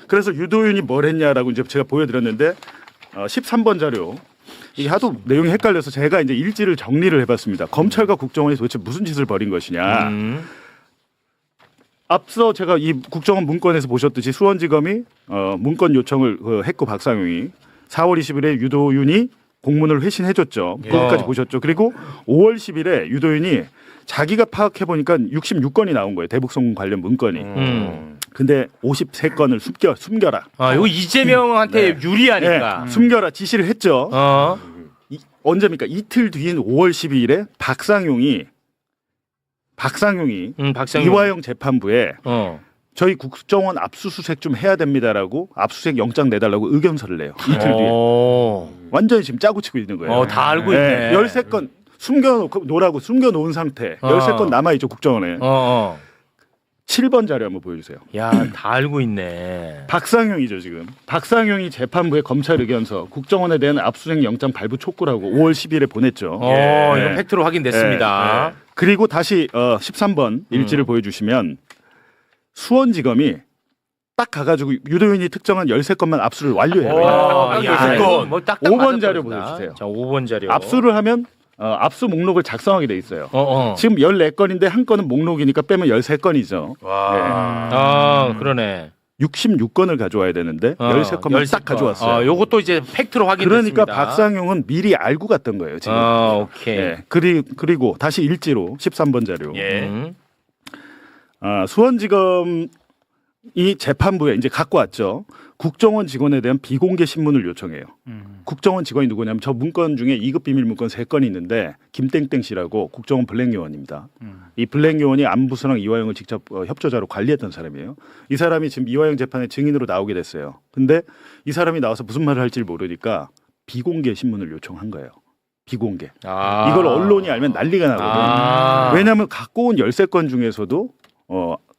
M: 그래서 유도윤이 뭘 했냐라고 이제 제가 보여드렸는데 13번 자료. 이게 하도 내용이 헷갈려서 제가 이제 일지를 정리를 해봤습니다. 검찰과 국정원이 도대체 무슨 짓을 벌인 것이냐. 앞서 제가 이 국정원 문건에서 보셨듯이 수원지검이 문건 요청을 했고 박상용이 4월 20일에 유도윤이 공문을 회신해줬죠. 그것까지 보셨죠. 그리고 5월 10일에 유도윤이 자기가 파악해보니까 66건이 나온 거예요. 대북송금 관련 문건이. 근데 53건을 숨겨라.
A: 이거 이재명한테 유리하니까.
M: 숨겨라 지시를 했죠. 언제입니까? 이틀 뒤인 5월 12일에 박상용이 이화영 재판부에 저희 국정원 압수수색 좀 해야 됩니다라고 압수수색 영장 내달라고 의견서를 내요. 이틀 뒤에. 완전히 지금 짜고 치고 있는 거예요.
A: 다 알고 있네.
M: 13건 숨겨놓으라고 숨겨놓은 상태. 13건 남아있죠, 국정원에. 7번 자료 한번 보여주세요.
A: 야, 다 알고 있네.
M: 박상용이죠, 지금. 박상용이 재판부에 검찰 의견서 국정원에 대한 압수수색 영장 발부 촉구라고 5월 10일에 보냈죠.
A: 이거 팩트로 확인됐습니다.
M: 그리고 다시 13번 일지를 보여주시면 수원지검이 딱 가가지고 유도인이 특정한 13건만 압수를 완료해요.
A: 뭐딱
M: 5번 자료 보여주세요.
A: 자, 5번 자료.
M: 압수를 하면 압수 목록을 작성하게 돼 있어요. 지금 14건인데 한 건은 목록이니까 빼면 13건이죠.
A: 그러네.
M: 66건을 가져와야 되는데 13건만 딱 가져왔어요.
A: 요것도 이제 팩트로 확인됐습니다.
M: 그러니까 박상용은 미리 알고 갔던 거예요. 지금.
A: 오케이.
M: 그리고 다시 일지로 13번 자료. 수원지검이 재판부에 이제 갖고 왔죠. 국정원 직원에 대한 비공개 신문을 요청해요. 국정원 직원이 누구냐면 저 문건 중에 2급 비밀 문건 3건이 있는데 김땡땡 씨라고 국정원 블랙요원입니다. 이 블랙요원이 안부수랑 이화영을 직접 협조자로 관리했던 사람이에요. 이 사람이 지금 이화영 재판에 증인으로 나오게 됐어요. 근데 이 사람이 나와서 무슨 말을 할지 모르니까 비공개 신문을 요청한 거예요. 비공개. 이걸 언론이 알면 난리가 나거든요. 왜냐하면 갖고 온 13건 중에서도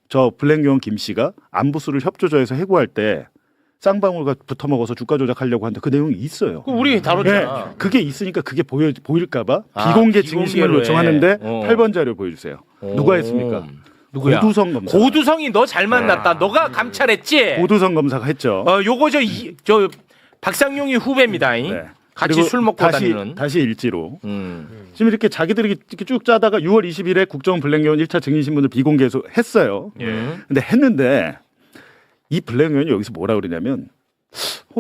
M: 저 블랙요원 김 씨가 안부수를 협조자에서 해고할 때 쌍방울과 붙어 먹어서 주가 조작하려고 하는데 그 내용이 있어요.
A: 우리 다뤘잖아.
M: 그게 있으니까 그게 보일까봐 비공개 증인신문을 요청하는데 8번 자료 보여주세요. 누가 했습니까?
A: 누구야?
M: 고두성 검사.
A: 고두성이 너 잘 만났다. 너가 감찰했지?
M: 고두성 검사가 했죠.
A: 요거 저 박상용이 후배입니다. 같이 술 먹고 다니는.
M: 다시 일지로. 지금 이렇게 자기들이 이렇게 쭉 짜다가 6월 20일에 국정원 블랙요원 1차 증인신문을 비공개해서 했어요. 근데 했는데 이 블랙요원이 여기서 뭐라 그러냐면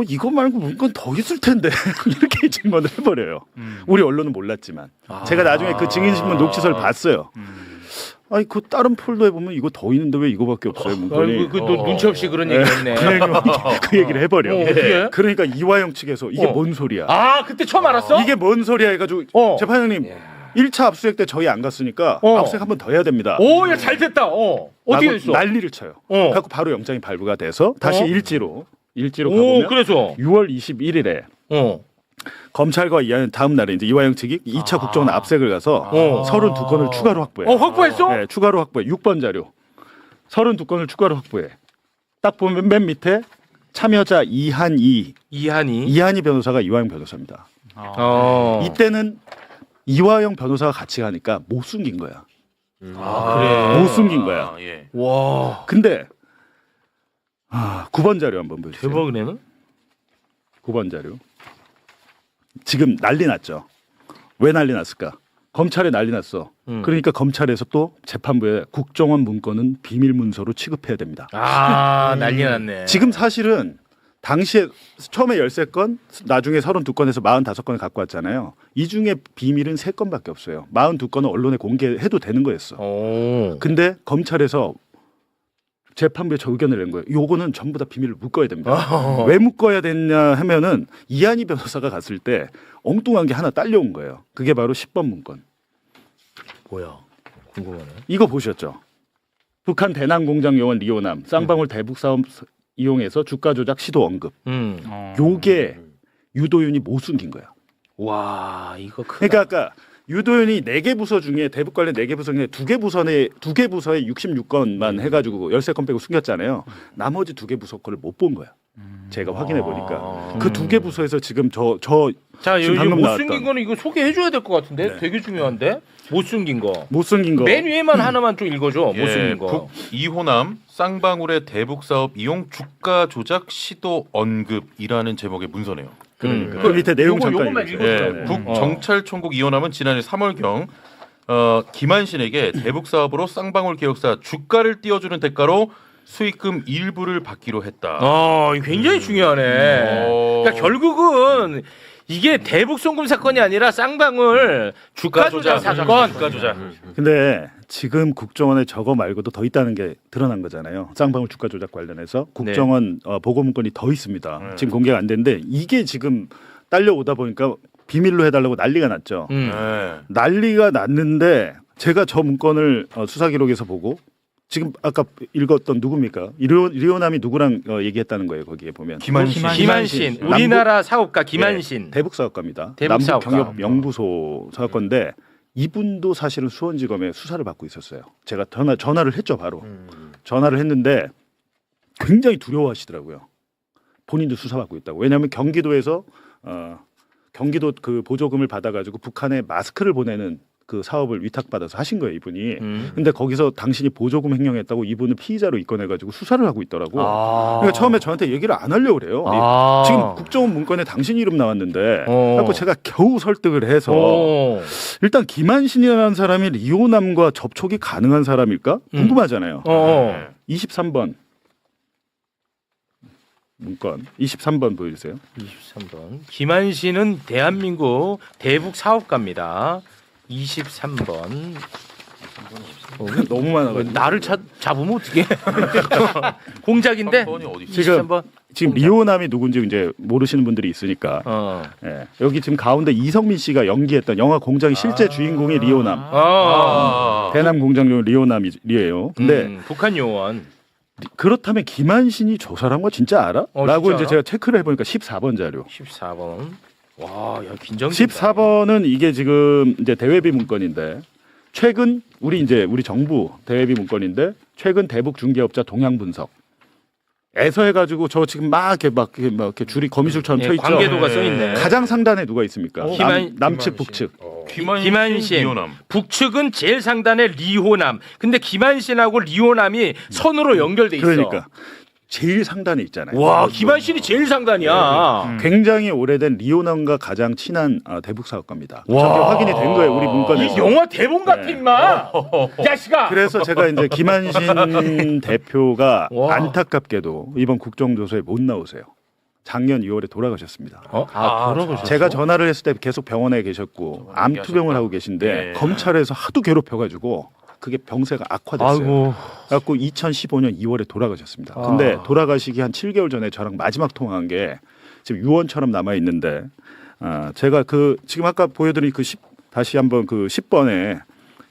M: 이거 말고 문건 더 있을 텐데 이렇게 증언을 해버려요. 우리 언론은 몰랐지만 제가 나중에 그 증인신문 녹취서를 봤어요. 아니 그 다른 폴더에 보면 이거 더 있는데 왜 이거밖에 없어요 문건이.
A: 또 눈치 없이 그런 얘기했네.
M: 그 얘기를 해버려. 그러니까 이화영 측에서 이게 뭔 소리야.
A: 그때 처음 알았어?
M: 이게 뭔 소리야 해가지고 재판장님 1차 압수수색 때 저희 안 갔으니까 압수수색 한 번 더 해야 됩니다.
A: 야 잘 됐다. 어떻게 됐어?
M: 난리를 쳐요. 그래서 바로 영장이 발부가 돼서 다시 일지로 가보면
A: 그래서
M: 6월 21일에 검찰과 다음 날에 이제 이화영 측이 2차 국정원 압색을 가서 32건을 추가로 확보해.
A: 확보했어?
M: 네, 추가로 확보해. 6번 자료. 32건을 추가로 확보해. 딱 보면 맨 밑에 참여자 이한희 변호사가 이화영 변호사입니다. 이때는 이화영 변호사가 같이 가니까 못 숨긴 거야.
A: 그래.
M: 못 숨긴 거야.
A: 와.
M: 근데 9번 자료 한번 보여주세요.
A: 대박이네.
M: 9번 자료. 지금 난리 났죠. 왜 난리 났을까? 검찰에 난리 났어. 그러니까 검찰에서 또 재판부에 국정원 문건은 비밀 문서로 취급해야 됩니다.
A: 난리 났네.
M: 지금 사실은 당시에 처음에 13건, 나중에 32건에서 45건을 갖고 왔잖아요. 이 중에 비밀은 3건밖에 없어요. 42건은 언론에 공개해도 되는 거였어. 근데 검찰에서 재판부에 저 의견을 낸 거예요. 요거는 전부 다 비밀로 묶어야 됩니다. 왜 묶어야 됐냐 하면은 이한희 변호사가 갔을 때 엉뚱한 게 하나 딸려온 거예요. 그게 바로 10번 문건.
A: 뭐야? 궁금하네.
M: 이거 보셨죠? 북한 대남 공장 요원 리오남 쌍방울 대북 사업 이용해서 주가 조작 시도 언급. 요게 유도윤이 못 숨긴 거야.
A: 와, 이거 크다.
M: 그러니까 아까 유도윤이 4개 부서 중에 대북 관련 4개 부서 중에 2개 부서에 66건만 해가지고 13건 빼고 숨겼잖아요. 나머지 2개 부서 거를 못 본 거야. 제가 확인해 보니까 그 2개 부서에서 지금
A: 자,
M: 지금
A: 여기
M: 방금
A: 못
M: 나왔던
A: 숨긴 거는 이거 소개해줘야 될 것 같은데 되게 중요한데 못 숨긴 거.
M: 못 숨긴 거.
A: 맨 위에만 하나만 좀 읽어줘. 못 숨긴 거.
N: 이호남 쌍방울의 대북 사업 이용 주가 조작 시도 언급이라는 제목의 문서네요.
M: 그러니까 그 밑에 내용 잠깐
A: 요것만
M: 읽어주세요.
N: 북정찰총국 이호남은 지난해 3월경 김한신에게 대북 사업으로 쌍방울 기획사 주가를 띄워주는 대가로 수익금 일부를 받기로 했다.
A: 굉장히 중요하네. 그러니까 결국은 이게 대북 송금 사건이 아니라 쌍방울 주가 조작 사건.
N: 주가 조작.
M: 근데 지금 국정원에 저거 말고도 더 있다는 게 드러난 거잖아요. 쌍방울 주가 조작 관련해서 국정원 보고 문건이 더 있습니다. 지금 공개가 안 됐는데 이게 지금 딸려오다 보니까 비밀로 해달라고 난리가 났죠. 난리가 났는데 제가 저 문건을 수사 기록에서 보고 지금 아까 읽었던 누굽니까? 리오남이 누구랑 얘기했다는 거예요. 거기에 보면
A: 김한신. 우리나라 사업가 김한신.
M: 대북 사업가입니다.
A: 대북
M: 남북
A: 사업가.
M: 경협 연구소 사업가인데 이분도 사실은 수원지검에 수사를 받고 있었어요. 제가 전화를 했죠, 바로. 전화를 했는데 굉장히 두려워하시더라고요. 본인도 수사받고 있다고. 왜냐하면 경기도에서 경기도 그 보조금을 받아가지고 북한에 마스크를 보내는 그 사업을 위탁받아서 하신 거예요, 이분이. 근데 거기서 당신이 보조금 횡령했다고 이분을 피의자로 입건해가지고 수사를 하고 있더라고. 그러니까 처음에 저한테 얘기를 안 하려고 그래요. 지금 국정원 문건에 당신 이름 나왔는데 그래서 제가 겨우 설득을 해서 일단 김한신이라는 사람이 리오남과 접촉이 가능한 사람일까? 궁금하잖아요. 23번 문건 23번 보여주세요.
A: 23번. 김한신은 대한민국 대북 사업가입니다. 23번.
M: 너무 많아가지고
A: 나를 잡으면 어떻게? 공작인데.
M: 지금 리오남이 누군지 이제 모르시는 분들이 있으니까 예. 여기 지금 가운데 이성민 씨가 연기했던 영화 공장의 실제 주인공이 리오남. 대남 공장용 리오남이에요. 근데
A: 북한 요원.
M: 그렇다면 김한신이 저 사람과 진짜 알아? 라고
A: 진짜
M: 이제
A: 알아?
M: 제가 체크를 해보니까 14번 자료.
A: 14번. 와, 야, 긴장.
M: 14번은 이게 지금 이제 대외비 문건인데 최근 우리 정부 대외비 문건인데 최근 대북 중개업자 동향 분석. 에서 해가지고 저 지금 막 이렇게 줄이 거미줄처럼 쳐 있죠.
A: 관계도가 써 있네.
M: 가장 상단에 누가 있습니까? 남측 북측.
A: 김한신.
N: 리오남.
A: 북측은 제일 상단에 리호남. 근데 김한신하고 리호남이 선으로 연결돼 있어.
M: 그러니까 제일 상단에 있잖아요.
A: 와, 김한신이 제일 상단이야.
M: 굉장히 오래된 리오남과 가장 친한 대북 사업가입니다. 저게 확인이 된 거예요, 우리 문건에서.
A: 이 영화 대본 같아, 임마. 자식아.
M: 그래서 제가 이제 김한신 대표가 안타깝게도 이번 국정조사에 못 나오세요. 작년 2월에 돌아가셨습니다.
A: 돌아가셨어?
M: 제가 전화를 했을 때 계속 병원에 계셨고 암투병을 하고 계신데 검찰에서 하도 괴롭혀가지고 그게 병세가 악화됐어요. 그래갖고 2015년 2월에 돌아가셨습니다. 근데 돌아가시기 한 7개월 전에 저랑 마지막 통화한 게 지금 유언처럼 남아 있는데 제가 지금 아까 보여드린 다시 한번 그 10번에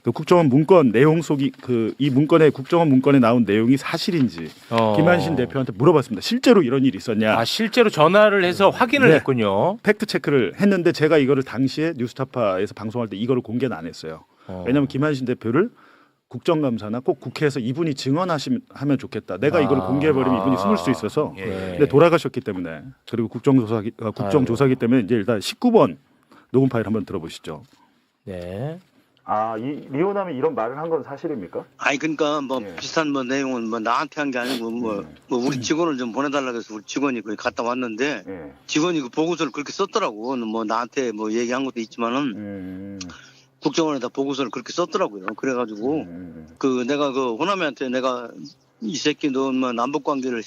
M: 그 국정원 문건 내용 속이 이 문건에 국정원 문건에 나온 내용이 사실인지 김한신 대표한테 물어봤습니다. 실제로 이런 일이 있었냐?
A: 실제로 전화를 해서 확인을 했군요.
M: 팩트 체크를 했는데 제가 이거를 당시에 뉴스타파에서 방송할 때 이거를 공개는 안 했어요. 왜냐하면 김한신 대표를 국정감사나 꼭 국회에서 이분이 증언하면 좋겠다. 내가 이걸 공개해버리면 이분이 숨을 수 있어서. 근데 돌아가셨기 때문에 그리고 국정조사기 때문에 이제 일단 19번 녹음 파일 한번 들어보시죠.
A: 네.
M: 이 리오남이 이런 말을 한 건 사실입니까?
O: 아니 그러니까 비슷한 내용은 나한테 한 게 아니고 우리 직원을 좀 보내달라고 해서 우리 직원이 거기 갔다 왔는데 직원이 그 보고서를 그렇게 썼더라고. 나한테 얘기한 것도 있지만은. 국정원에다 보고서를 그렇게 썼더라고요. 그래가지고 내가 호남이한테 내가 이 새끼 너 남북 관계를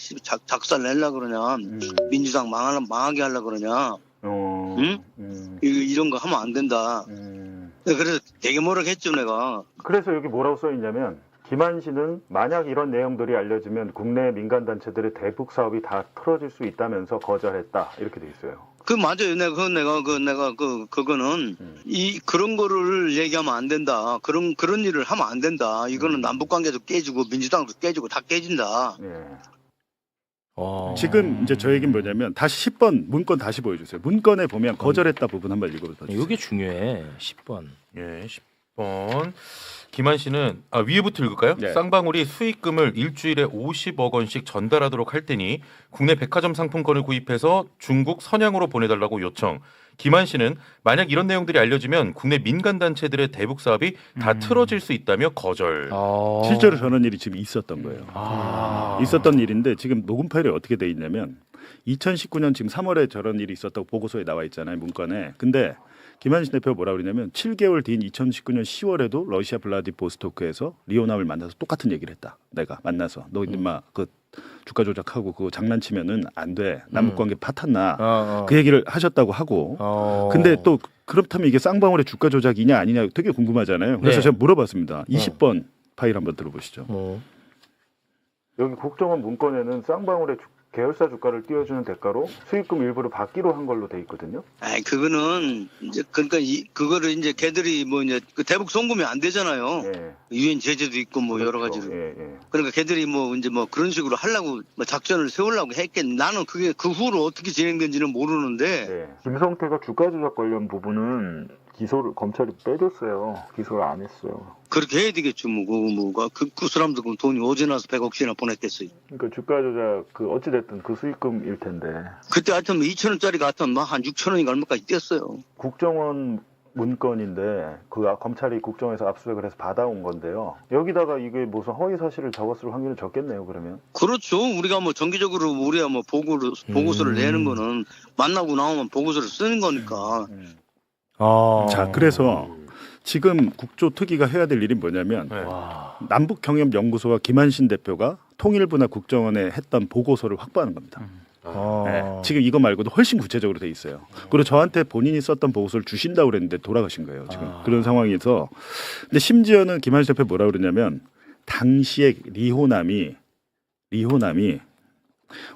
O: 작살 내려 그러냐, 민주당 망하게 하려 그러냐, 응? 이런 거 하면 안 된다. 그래서 되게 뭐라고 했죠 내가.
M: 그래서 여기 뭐라고 써 있냐면 김한신은 만약 이런 내용들이 알려지면 국내 민간 단체들의 대북 사업이 다 틀어질 수 있다면서 거절했다 이렇게 돼 있어요.
O: 맞아요. 그거는 그런 거를 얘기하면 안 된다. 그런 일을 하면 안 된다. 이거는 남북 관계도 깨지고 민주당도 깨지고 다 깨진다.
M: 지금 이제 저 얘기는 뭐냐면 다시 10번 문건 다시 보여주세요. 문건에 보면 거절했다 부분 한번 읽어보세요.
A: 이게 중요해. 10번.
N: 예, 10번. 김한신은 위에부터 읽을까요? 쌍방울이 수익금을 일주일에 50억 원씩 전달하도록 할 테니 국내 백화점 상품권을 구입해서 중국 선양으로 보내달라고 요청. 김한신은 만약 이런 내용들이 알려지면 국내 민간 단체들의 대북 사업이 다 틀어질 수 있다며 거절.
M: 실제로 저런 일이 지금 있었던 거예요. 있었던 일인데 지금 녹음 파일에 어떻게 돼 있냐면 2019년 지금 3월에 저런 일이 있었다고 보고서에 나와 있잖아요, 문건에. 근데 김한신 대표가 뭐라고 그러냐면 7개월 뒤인 2019년 10월에도 러시아 블라디보스토크에서 리오남을 만나서 똑같은 얘기를 했다. 내가 만나서 너 인마 주가 조작하고 그거 장난치면은 안 돼. 남북관계 파탄나. 그 얘기를 하셨다고 하고. 근데 또 그렇다면 이게 쌍방울의 주가 조작이냐 아니냐 되게 궁금하잖아요. 그래서 제가 물어봤습니다. 20번 파일 한번 들어보시죠. 여기 국정원 문건에는 쌍방울의 계열사 주가를 띄워주는 대가로 수익금 일부를 받기로 한 걸로 돼 있거든요.
O: 아이 그거는 이제 그러니까 그거를 이제 걔들이 뭐 이제 그 대북 송금이 안 되잖아요. 유엔 제재도 있고 뭐 여러 가지로. 그러니까 걔들이 뭐 이제 뭐 그런 식으로 하려고 뭐 작전을 세우려고 했겠. 나는 그게 그 후로 어떻게 진행된지는 모르는데.
M: 김성태가 주가 조작 관련 부분은 기소를 검찰이 빼줬어요. 기소를 안 했어요.
O: 그렇게 해야 되겠죠. 그 사람들 그럼 돈이 어제 나서 100억씩이나 보냈겠어요.
M: 그러니까 주가 조작 그 어찌 됐든 그 수익금일 텐데.
O: 그때 하여튼 2,000원짜리가 하여튼 한 6,000원인가 얼마까지 뛰었어요.
M: 국정원 문건인데 그 검찰이 국정에서 압수수색을 해서 받아온 건데요. 여기다가 이게 무슨 허위 사실을 적었을 확률은 적겠네요. 그러면.
O: 그렇죠. 우리가 뭐 정기적으로 우리가 뭐 보고서를 내는 거는 만나고 나오면 보고서를 쓰는 거니까.
M: 자, 그래서 지금 국조특위가 해야 될 일이 뭐냐면 남북경협연구소와 김한신 대표가 통일부나 국정원에 했던 보고서를 확보하는 겁니다. 네, 지금 이거 말고도 훨씬 구체적으로 돼 있어요. 그리고 저한테 본인이 썼던 보고서를 주신다고 그랬는데 돌아가신 거예요. 지금 그런 상황에서. 근데 심지어는 김한신 대표 뭐라 그러냐면 당시에 리호남이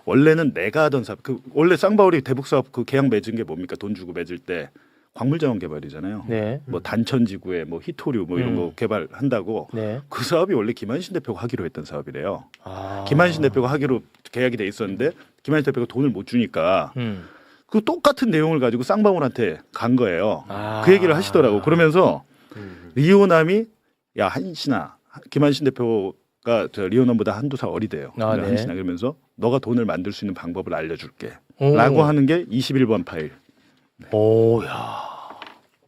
M: 원래는 내가 하던 사업, 원래 쌍바울이 대북 사업 그 계약 맺은 게 뭡니까? 돈 주고 맺을 때 광물자원 개발이잖아요.
A: 네.
M: 뭐 단천지구에 뭐 히토류 뭐 이런 거 개발한다고.
A: 네.
M: 그 사업이 원래 김한신 대표가 하기로 했던 사업이래요. 김한신 대표가 하기로 계약이 돼 있었는데 김한신 대표가 돈을 못 주니까 그 똑같은 내용을 가지고 쌍방울한테 간 거예요. 그 얘기를 하시더라고. 그러면서 리오남이 야 한신아, 김한신 대표가 저 리오남보다 한두 살 어리대요.
A: 네.
M: 한신아 그러면서 너가 돈을 만들 수 있는 방법을 알려줄게. 라고 하는 게 21번 파일.
A: 오야.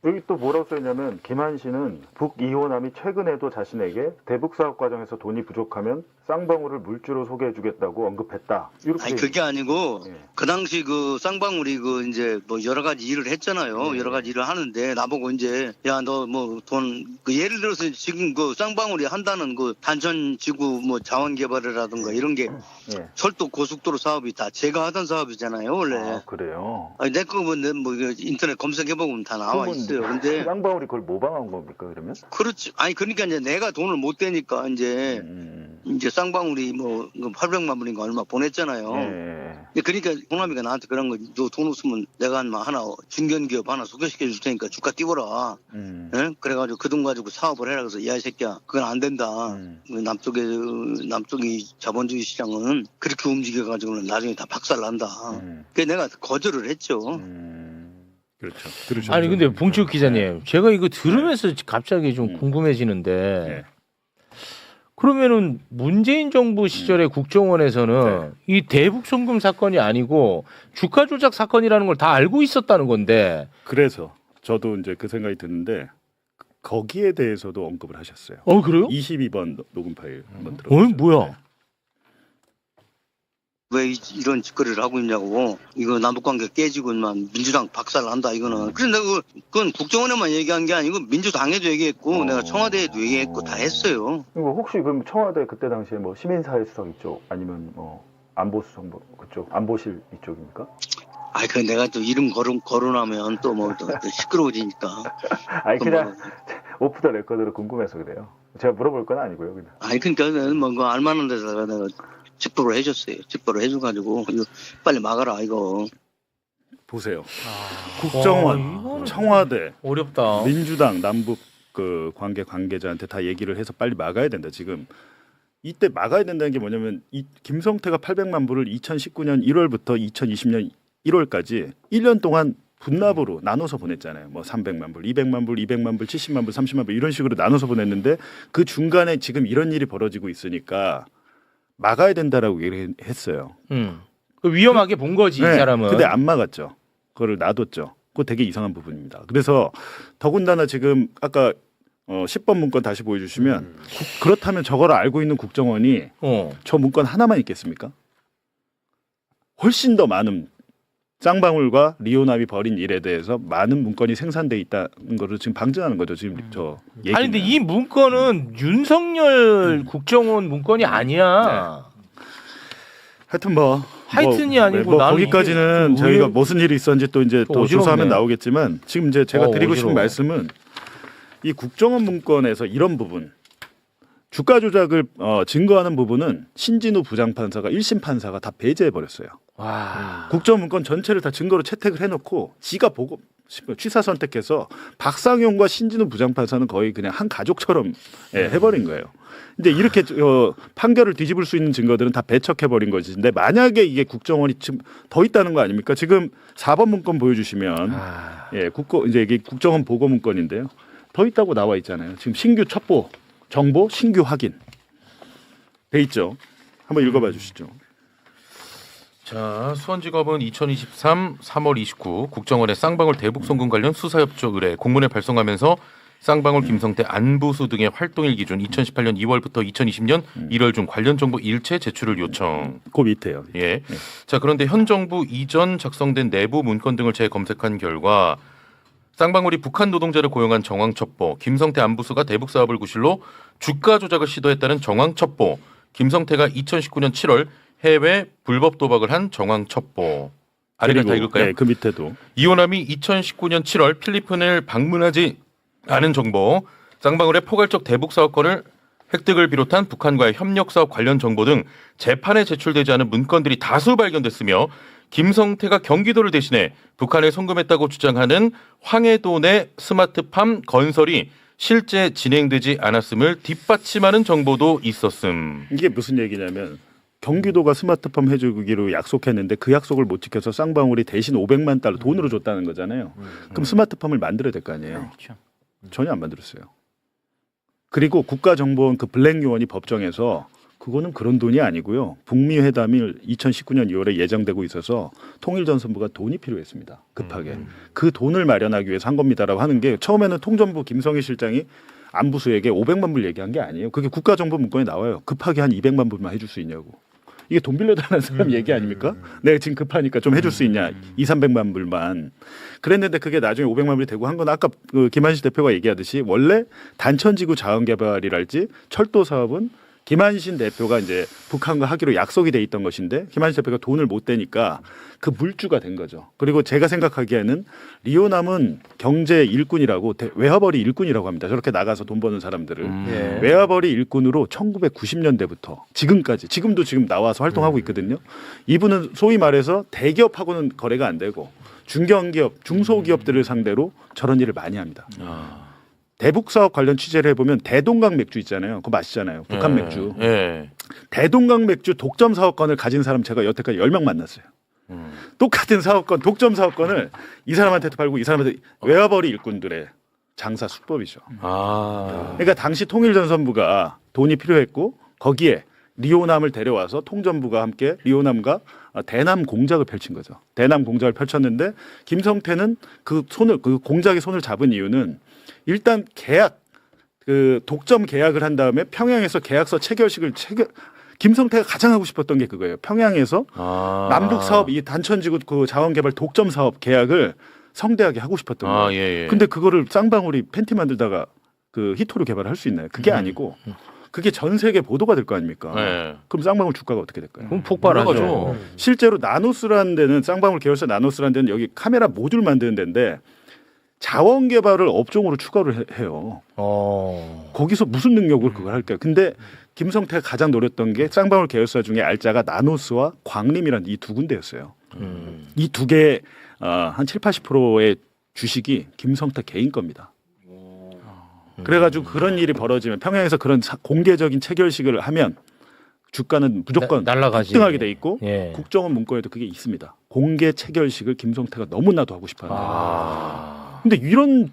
M: 여기 또 뭐라고 써있냐면 김한신은 북이호남이 최근에도 자신에게 대북 사업 과정에서 돈이 부족하면 쌍방울을 물주로 소개해주겠다고 언급했다. 이렇게.
O: 아니 그게 아니고 그 당시 그 쌍방울이 그 이제 뭐 여러 가지 일을 했잖아요. 여러 가지 일을 하는데 나보고 이제 야 너 뭐 돈 그 예를 들어서 지금 그 쌍방울이 한다는 그 단천 지구 뭐 자원 개발이라든가 이런 게 철도 고속도로 사업이 다 제가 하던 사업이잖아요 원래.
M: 아, 그래요.
O: 아니 내 거 뭐 인터넷 검색해 보면 다 나와 있어요. 근데
M: 쌍방울이 그걸 모방한 겁니까 그러면?
O: 그렇지. 아니 그러니까 이제 내가 돈을 못 대니까 이제 쌍방울이 뭐 800만 불인가 얼마 보냈잖아요. 그러니까 호남이가 나한테 그런 거 너 돈 없으면 내가 하나 중견기업 하나 소개시켜 줄 테니까 주가 띄워라. 그래가지고 그 돈 가지고 사업을 해라. 그래서 야 이 새끼야 그건 안 된다. 남쪽이 자본주의 시장은 그렇게 움직여가지고는 나중에 다 박살난다. 그래서 내가 거절을 했죠.
M: 그렇죠.
A: 아니 근데 봉치욱 기자님, 제가 이거 들으면서 갑자기 좀 궁금해지는데 그러면은 문재인 정부 시절의 국정원에서는 이 대북 송금 사건이 아니고 주가 조작 사건이라는 걸 다 알고 있었다는 건데.
M: 그래서 저도 이제 그 생각이 드는데 거기에 대해서도 언급을 하셨어요.
A: 그래요?
M: 22번 녹음 파일 한번 들어보세요.
A: 뭐야?
O: 왜 이런 짓거리를 하고 있냐고. 이거 남북관계 깨지고만 민주당 박살난다 이거는. 그래서 내가 그건 국정원에만 얘기한 게 아니고 민주당에도 얘기했고 내가 청와대에도 얘기했고 다 했어요.
M: 혹시 그럼 청와대 그때 당시에 뭐 시민사회 수석 이쪽 아니면 뭐 안보수석부 그쪽 안보실 이쪽입니까?
O: 아니 그 내가 또 이름 거론하면 또 뭐 또 시끄러워지니까.
M: 아니 그냥 오프 더 레코드로 궁금해서 그래요. 제가 물어볼 건 아니고요. 그냥.
O: 아니 그러니까 뭐 알만한 데다가 내가 직보를 해줬어요. 직보를 해줘가지고 이거 빨리 막아라 이거.
M: 보세요. 국정원, 청와대,
A: 어렵다.
M: 민주당, 남북 그 관계자한테 다 얘기를 해서 빨리 막아야 된다. 지금 이때 막아야 된다는 게 뭐냐면 이 김성태가 800만 불을 2019년 1월부터 2020년 1월까지 1년 동안 분납으로 나눠서 보냈잖아요. 뭐 300만 불, 200만 불, 200만 불, 70만 불, 30만 불 이런 식으로 나눠서 보냈는데 그 중간에 지금 이런 일이 벌어지고 있으니까 막아야 된다라고 얘기를 했어요.
A: 위험하게 본 거지 이 사람은.
M: 근데 안 막았죠. 그거를 놔뒀죠. 그거 되게 이상한 부분입니다. 그래서 더군다나 지금 아까 10번 문건 다시 보여주시면 그렇다면 저거를 알고 있는 국정원이 저 문건 하나만 있겠습니까? 훨씬 더 많은 쌍방울과 리오남이 벌인 일에 대해서 많은 문건이 생산돼 있다는 거를 지금 방증하는 거죠. 지금 저 얘기는.
A: 아니 근데 이 문건은 윤석열 국정원 문건이 아니야.
M: 하여튼
A: 하여튼이 아니고 나는
M: 거기까지는 저희가 무슨 일이 있었는지 또 이제 또 조사하면 나오겠지만 지금 이제 제가 드리고 싶은 말씀은 이 국정원 문건에서 이런 부분 주가 조작을 증거하는 부분은 신진우 부장판사가 1심 판사가 다 배제해 버렸어요. 국정문건 전체를 다 증거로 채택을 해놓고 지가 보고 취사 선택해서 박상용과 신진우 부장판사는 거의 그냥 한 가족처럼 해버린 거예요. 근데 이렇게 판결을 뒤집을 수 있는 증거들은 다 배척해버린 것인데 만약에 이게 국정원이 지금 더 있다는 거 아닙니까? 지금 4번 문건 보여주시면 이제 이게 국정원 보고 문건인데요. 더 있다고 나와 있잖아요. 지금 신규 첩보 정보 신규 확인 돼 있죠. 한번 읽어봐 주시죠.
N: 자, 수원지검은 2023 3월 29 국정원의 쌍방울 대북송금 관련 수사협조 의뢰 공문을 발송하면서 쌍방울 김성태 안부수 등의 활동일 기준 2018년 2월부터 2020년 1월 중 관련 정보 일체 제출을 요청.
M: 그 밑에요.
N: 예. 자, 그런데 현 정부 이전 작성된 내부 문건 등을 재검색한 결과 쌍방울이 북한 노동자를 고용한 정황첩보, 김성태 안부수가 대북 사업을 구실로 주가 조작을 시도했다는 정황첩보, 김성태가 2019년 7월 해외 불법 도박을 한 정황첩보. 아래를 다 읽을까요?
M: 네, 그 밑에도
N: 이호남이 2019년 7월 필리핀을 방문하지 않은 정보, 쌍방울의 포괄적 대북 사업권을 획득을 비롯한 북한과의 협력 사업 관련 정보 등 재판에 제출되지 않은 문건들이 다수 발견됐으며 김성태가 경기도를 대신해 북한에 송금했다고 주장하는 황해도 내 스마트팜 건설이 실제 진행되지 않았음을 뒷받침하는 정보도 있었음.
M: 이게 무슨 얘기냐면 경기도가 스마트팜 해주기로 약속했는데 그 약속을 못 지켜서 쌍방울이 대신 500만 달러 돈으로 줬다는 거잖아요. 그럼 스마트팜을 만들어야 될 거 아니에요.
L: 그렇죠.
M: 전혀 안 만들었어요. 그리고 국가정보원 그 블랙 요원이 법정에서 그거는 그런 돈이 아니고요. 북미 회담이 2019년 2월에 예정되고 있어서 통일전선부가 돈이 필요했습니다. 급하게. 그 돈을 마련하기 위해서 한 겁니다라고 하는 게 처음에는 통전부 김성희 실장이 안부수에게 500만 불 얘기한 게 아니에요. 그게 국가정보 문건에 나와요. 급하게 한 200만 불만 해줄 수 있냐고. 이게 돈 빌려달라는 사람 얘기 아닙니까? 내가 지금 급하니까 좀 해줄 수 있냐. 200~300만 불만. 그랬는데 그게 나중에 500만 불이 되고 한 건 아까 그 김한실 대표가 얘기하듯이 원래 단천지구 자원개발이랄지 철도 사업은 김한신 대표가 이제 북한과 하기로 약속이 돼 있던 것인데 김한신 대표가 돈을 못 대니까 그 물주가 된 거죠. 그리고 제가 생각하기에는 리오남은 경제 일꾼이라고 외화벌이 일꾼이라고 합니다. 저렇게 나가서 돈 버는 사람들을 외화벌이 일꾼으로 1990년대부터 지금까지 지금도 지금 나와서 활동하고 있거든요. 이분은 소위 말해서 대기업하고는 거래가 안 되고 중견기업, 중소기업들을 상대로 저런 일을 많이 합니다. 대북 사업 관련 취재를 해보면 대동강 맥주 있잖아요. 그거 마시잖아요. 북한 맥주. 대동강 맥주 독점 사업권을 가진 사람 제가 여태까지 10명 만났어요. 똑같은 사업권, 독점 사업권을 이 사람한테도 팔고 이 사람한테 외화벌이 일꾼들의 장사 수법이죠. 그러니까 당시 통일전선부가 돈이 필요했고 거기에 리오남을 데려와서 통전부가 함께 리오남과 대남 공작을 펼친 거죠. 대남 공작을 펼쳤는데 김성태는 그 공작의 손을 잡은 이유는 일단 계약 그 독점 계약을 한 다음에 평양에서 계약서 체결식을 김성태가 가장 하고 싶었던 게 그거예요. 평양에서 남북 사업 이 단천지구 그 자원개발 독점 사업 계약을 성대하게 하고 싶었던 거예요. 근데 그거를 쌍방울이 팬티 만들다가 그 히토류 개발을 할 수 있나요? 그게 아니고 그게 전 세계 보도가 될 거 아닙니까? 그럼 쌍방울 주가가 어떻게 될까요?
A: 그럼 폭발하죠.
M: 실제로 나노스라는 데는 쌍방울 계열사 나노스라는 데는 여기 카메라 모듈 만드는 데인데 자원 개발을 업종으로 추가를 해요. 거기서 무슨 능력으로 그걸 할까요? 근데 김성태가 가장 노렸던 게 쌍방울 계열사 중에 알짜가 나노스와 광림이라는 이 두 군데였어요. 이 두 개의 한 70~80%의 주식이 김성태 개인 겁니다. 그래가지고 그런 일이 벌어지면 평양에서 그런 공개적인 체결식을 하면 주가는 무조건 급등하게 돼 있고 국정원 문건에도 그게 있습니다. 공개 체결식을 김성태가 너무나도 하고 싶어하는데 근데 이런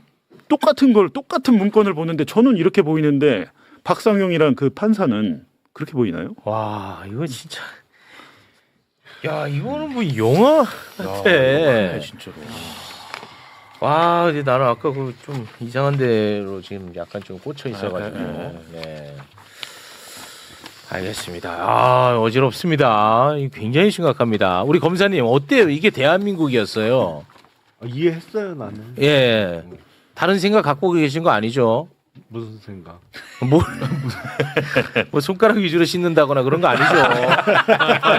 M: 똑같은 문건을 보는데 저는 이렇게 보이는데 박상용이랑 그 판사는 그렇게 보이나요?
A: 와, 이거 진짜 야, 이거는 뭐 영화 같아.
N: 진짜로.
A: 와, 근데 나는 아까 그 좀 이상한 데로 지금 약간 좀 꽂혀 있어가지고. 네. 알겠습니다. 아, 어지럽습니다. 굉장히 심각합니다. 우리 검사님 어때요? 이게 대한민국이었어요.
K: 이해했어요, 나는.
A: 예. 다른 생각 갖고 계신 거 아니죠?
K: 무슨 생각?
A: 뭐 손가락 위주로 씻는다거나 그런 거 아니죠?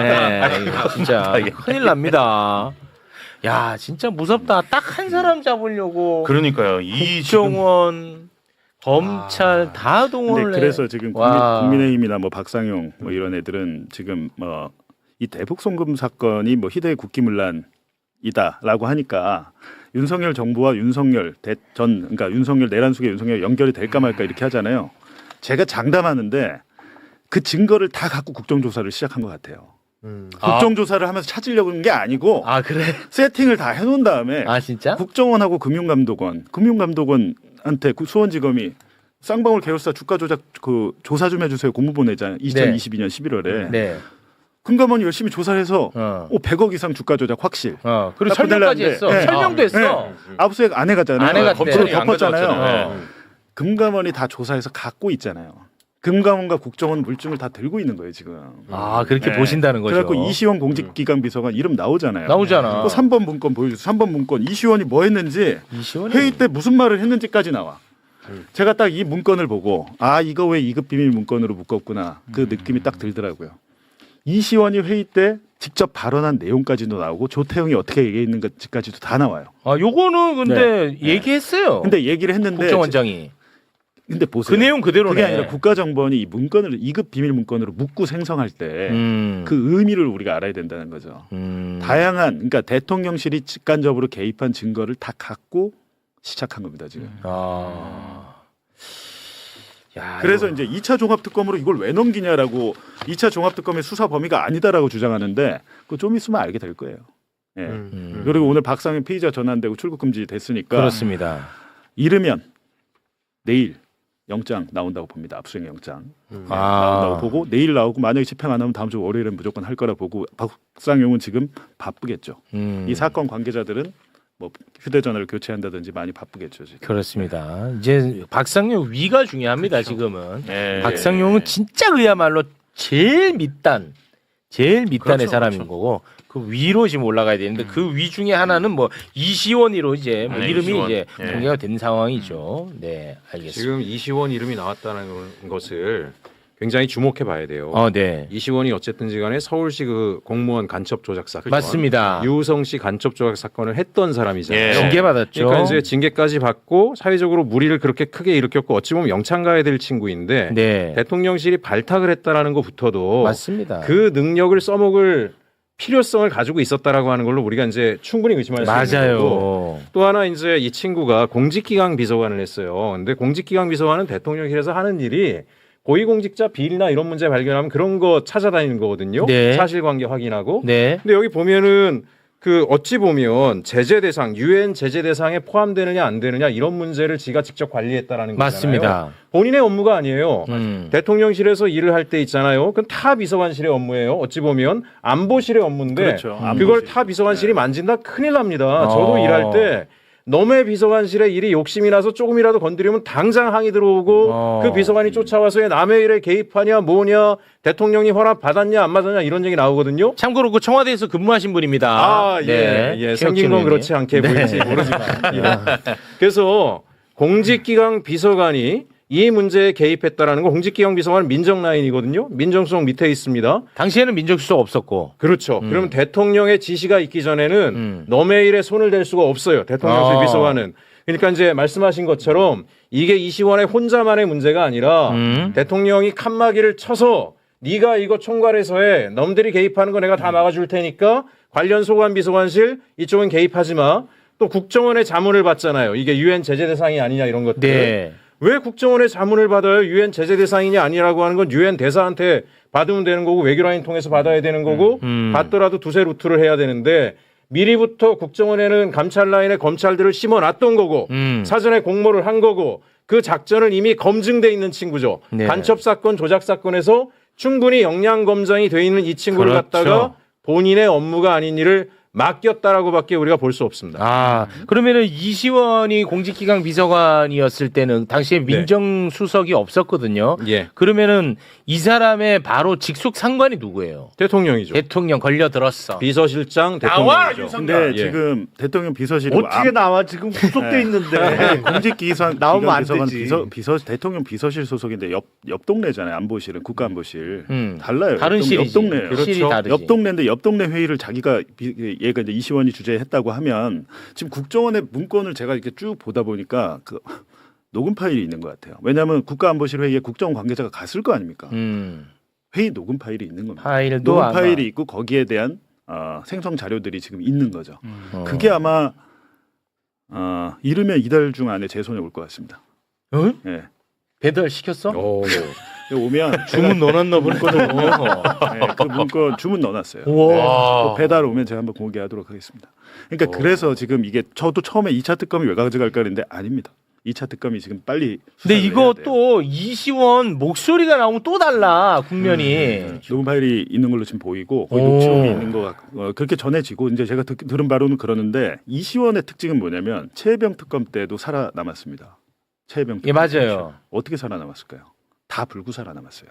A: 네, 진짜 큰일 납니다. 야, 진짜 무섭다. 딱 한 사람 잡으려고.
N: 그러니까요.
A: 국정원 검찰 다 동원을
M: 근데
A: 해.
M: 그래서 지금 국민의힘이나 뭐 박상용 뭐 이런 애들은 지금 뭐 이 대북 송금 사건이 뭐 희대의 국기문란이다라고 하니까 윤석열 정부와 윤석열 그러니까 윤석열 내란숙의 윤석열 연결이 될까 말까 이렇게 하잖아요. 제가 장담하는데 그 증거를 다 갖고 국정조사를 시작한 것 같아요. 국정조사를 하면서 찾으려고 하는 게 아니고
A: 그래?
M: 세팅을 다 해놓은 다음에
A: 진짜?
M: 국정원하고 금융감독원한테 수원지검이 쌍방울 계열사 주가 조작 그 조사 좀 해주세요 공문보 내잖아요. 2022년 11월에.
A: 네.
M: 금감원이 열심히 조사를 해서 100억 이상 주가 조작 확실.
A: 그리고 설명까지 했어. 설명도 했어.
M: 압수수색 안 해갔잖아요.
A: 안 해갔대.
M: 검찰이 덮었잖아요.
A: 네.
M: 금감원이 다 조사해서 갖고 있잖아요. 금감원과 국정원 물증을 다 들고 있는 거예요 지금.
A: 그렇게 보신다는 거죠.
M: 그래갖고 이시원 공직기강 비서관 이름 나오잖아요.
A: 나오잖아.
M: 그 3번 문건 보여주세요. 3번 문건 이시원이 뭐 했는지 회의 때 무슨 말을 했는지까지 나와. 제가 딱 이 문건을 보고 이거 왜 2급 비밀 문건으로 묶었구나 그 느낌이 딱 들더라고요. 이시원이 회의 때 직접 발언한 내용까지도 나오고 조태용이 어떻게 얘기했는지까지도 다 나와요.
A: 요거는 근데 얘기했어요.
M: 근데 얘기를 했는데
A: 국정원장이.
M: 근데 보세요.
A: 그 내용 그대로네.
M: 그게 아니라 국가정보원이 이 문건을 2급 비밀 문건으로 묶고 생성할 때 그 의미를 우리가 알아야 된다는 거죠. 다양한 그러니까 대통령실이 직간접으로 개입한 증거를 다 갖고 시작한 겁니다 지금. 그래서 이제 2차 종합특검으로 이걸 왜 넘기냐라고 2차 종합특검의 수사 범위가 아니다라고 주장하는데 그거 좀 있으면 알게 될 거예요. 그리고 오늘 박상현 피의자 전환되고 출국 금지 됐으니까
A: 그렇습니다.
M: 이르면 내일 영장 나온다고 봅니다. 압수수색 영장 나온다고 보고 내일 나오고 만약에 집행 안 하면 다음 주 월요일엔 무조건 할 거라 보고 박상용은 지금 바쁘겠죠. 이 사건 관계자들은 뭐 휴대전화를 교체한다든지 많이 바쁘겠죠 지금.
A: 그렇습니다. 이제 박상용 위가 중요합니다. 지금은 박상용은 진짜 그야말로 제일 밑단의 사람인 거고 그 위로 지금 올라가야 되는데 그 위 중에 하나는 뭐 이시원이로 이제 뭐 이름이
B: 이시원.
A: 이제 공개가 된 상황이죠. 네, 알겠습니다.
B: 지금 이시원 이름이 나왔다는 것을 굉장히 주목해 봐야 돼요.
A: 네.
B: 이시원이 어쨌든지 간에 서울시 그 공무원 간첩 조작 사건,
A: 맞습니다.
B: 유성시 간첩 조작 사건을 했던 사람이잖아요.
A: 징계 받았죠.
B: 그러니까 이제 징계까지 받고 사회적으로 물의를 그렇게 크게 일으켰고 어찌 보면 영창 가야 될 친구인데 대통령실이 발탁을 했다라는 것부터도
A: 맞습니다.
B: 그 능력을 써먹을 필요성을 가지고 있었다라고 하는 걸로 우리가 이제 충분히 의심할 수 있는 거고 또 하나 이제 이 친구가 공직기강 비서관을 했어요. 근데 공직기강 비서관은 대통령실에서 하는 일이 고위공직자 비리나 이런 문제 발견하면 그런 거 찾아다니는 거거든요. 사실관계 확인하고. 근데 여기 보면은 그 어찌 보면 제재 대상, 유엔 제재 대상에 포함되느냐 안 되느냐 이런 문제를 지가 직접 관리했다라는 거잖아요.
A: 맞습니다.
B: 본인의 업무가 아니에요. 대통령실에서 일을 할 때 있잖아요. 그건 타 비서관실의 업무예요. 어찌 보면 안보실의 업무인데
M: 그렇죠.
B: 그걸 타 비서관실이 만진다 큰일 납니다. 저도 일할 때 너의 비서관실에 일이 욕심이 나서 조금이라도 건드리면 당장 항의 들어오고 그 비서관이 쫓아와서 남의 일에 개입하냐 뭐냐 대통령이 허락 받았냐 안 받았냐 이런 얘기 나오거든요.
A: 참고로 그 청와대에서 근무하신 분입니다.
B: 생긴 건 그렇지 않게 보일지 모르지만 그래서 공직기강 비서관이 이 문제에 개입했다라는 거 공직기강 비서관은 민정라인이거든요. 민정수석 밑에 있습니다.
A: 당시에는 민정수석 없었고.
B: 그렇죠. 그러면 대통령의 지시가 있기 전에는 넘의 일에 손을 댈 수가 없어요. 대통령실 비서관은. 그러니까 이제 말씀하신 것처럼 이게 이시원의 혼자만의 문제가 아니라 대통령이 칸막이를 쳐서 네가 이거 총괄해서 해. 넘들이 개입하는 거 내가 다 막아줄 테니까 관련 소관 비서관실 이쪽은 개입하지 마. 또 국정원의 자문을 받잖아요. 이게 유엔 제재 대상이 아니냐 이런 것들. 왜 국정원의 자문을 받아요? 유엔 제재 대상이냐 아니라고 하는 건 유엔 대사한테 받으면 되는 거고 외교라인 통해서 받아야 되는 거고 받더라도 두세 루트를 해야 되는데 미리부터 국정원에는 감찰 라인에 검찰들을 심어놨던 거고 사전에 공모를 한 거고 그 작전을 이미 검증돼 있는 친구죠. 간첩 사건, 조작 사건에서 충분히 역량 검증이 돼 있는 이 친구를 갖다가 본인의 업무가 아닌 일을 맡겼다라고밖에 우리가 볼 수 없습니다.
A: 그러면은 이시원이 공직기강 비서관이었을 때는 당시에 민정수석이 없었거든요. 그러면은 이 사람의 바로 직속 상관이 누구예요?
B: 대통령이죠.
A: 대통령 걸려들었어.
B: 비서실장
A: 나와,
B: 대통령이죠.
M: 근데 지금 대통령 비서실이
K: 어떻게 나와 지금 구속돼 있는데
M: 공직기관
K: 나오면 안
M: 비서관
K: 되지.
M: 대통령 비서실 소속인데 옆 동네잖아요. 안보실은 국가안보실 달라요.
A: 다른 실이지.
M: 옆 동네예요.
A: 실이 다르지.
M: 옆 동네인데 옆 동네 회의를 자기가 얘가 이제 이시원이 주재했다고 하면 지금 국정원의 문건을 제가 이렇게 쭉 보다 보니까 녹음 파일이 있는 것 같아요. 왜냐하면 국가안보실 회의에 국정 관계자가 갔을 거 아닙니까? 회의 녹음 파일이 있는 겁니다.
A: 파일도
M: 녹음
A: 아마...
M: 파일이 있고 거기에 대한 생성 자료들이 지금 있는 거죠. 그게 아마 이르면 이달 중 안에 제 손에 올 것 같습니다.
A: 응?
M: 네.
A: 배달 시켰어?
M: 오면
A: 주문 넣어놨나 보네.
M: 그 문건 주문 넣어놨어요.
A: 우와.
M: 배달 오면 제가 한번 공개하도록 하겠습니다. 그러니까 그래서 지금 이게 저도 처음에 2차 특검이 왜 가져갈까 했는데 아닙니다. 2차 특검이 지금 빨리.
A: 근데 이거 또 이시원 목소리가 나오면 또 달라 국면이.
M: 녹음 파일이 있는 걸로 지금 보이고 거의 녹취록이 있는 거 같고 그렇게 전해지고 이제 제가 들은 바로는 그러는데 이시원의 특징은 뭐냐면 최혜병 특검 때도 살아남았습니다. 최혜병 특검.
A: 예, 맞아요.
M: 어떻게 살아남았을까요? 다 불구 살아남았어요.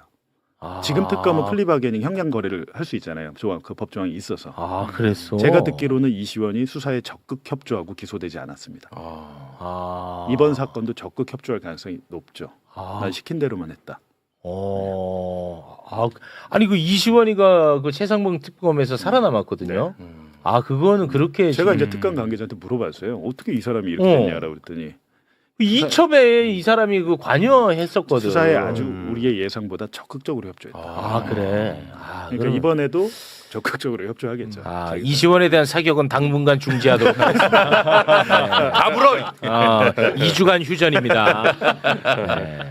M: 지금 특검은 플리바게닝 형량 거래를 할 수 있잖아요. 그 법조항이 있어서.
A: 그랬어.
M: 제가 듣기로는 이시원이 수사에 적극 협조하고 기소되지 않았습니다. 이번 사건도 적극 협조할 가능성이 높죠. 난 시킨 대로만 했다.
A: 아니 그 이시원이가 그 최상봉 특검에서 살아남았거든요. 그거는 그렇게
M: 제가 이제 특검 관계자한테 물어봤어요. 어떻게 이 사람이 이렇게 됐냐라고 그랬더니
A: 이첩에 이 사람이 그 관여했었거든.
M: 수사에 아주 우리의 예상보다 적극적으로 협조했다.
A: 그래.
M: 그러니까 이번에도 적극적으로 협조하겠죠.
A: 이시원에 대한 사격은 당분간 중지하도록 하겠습니다. 다 불어. 2주간 휴전입니다. 네.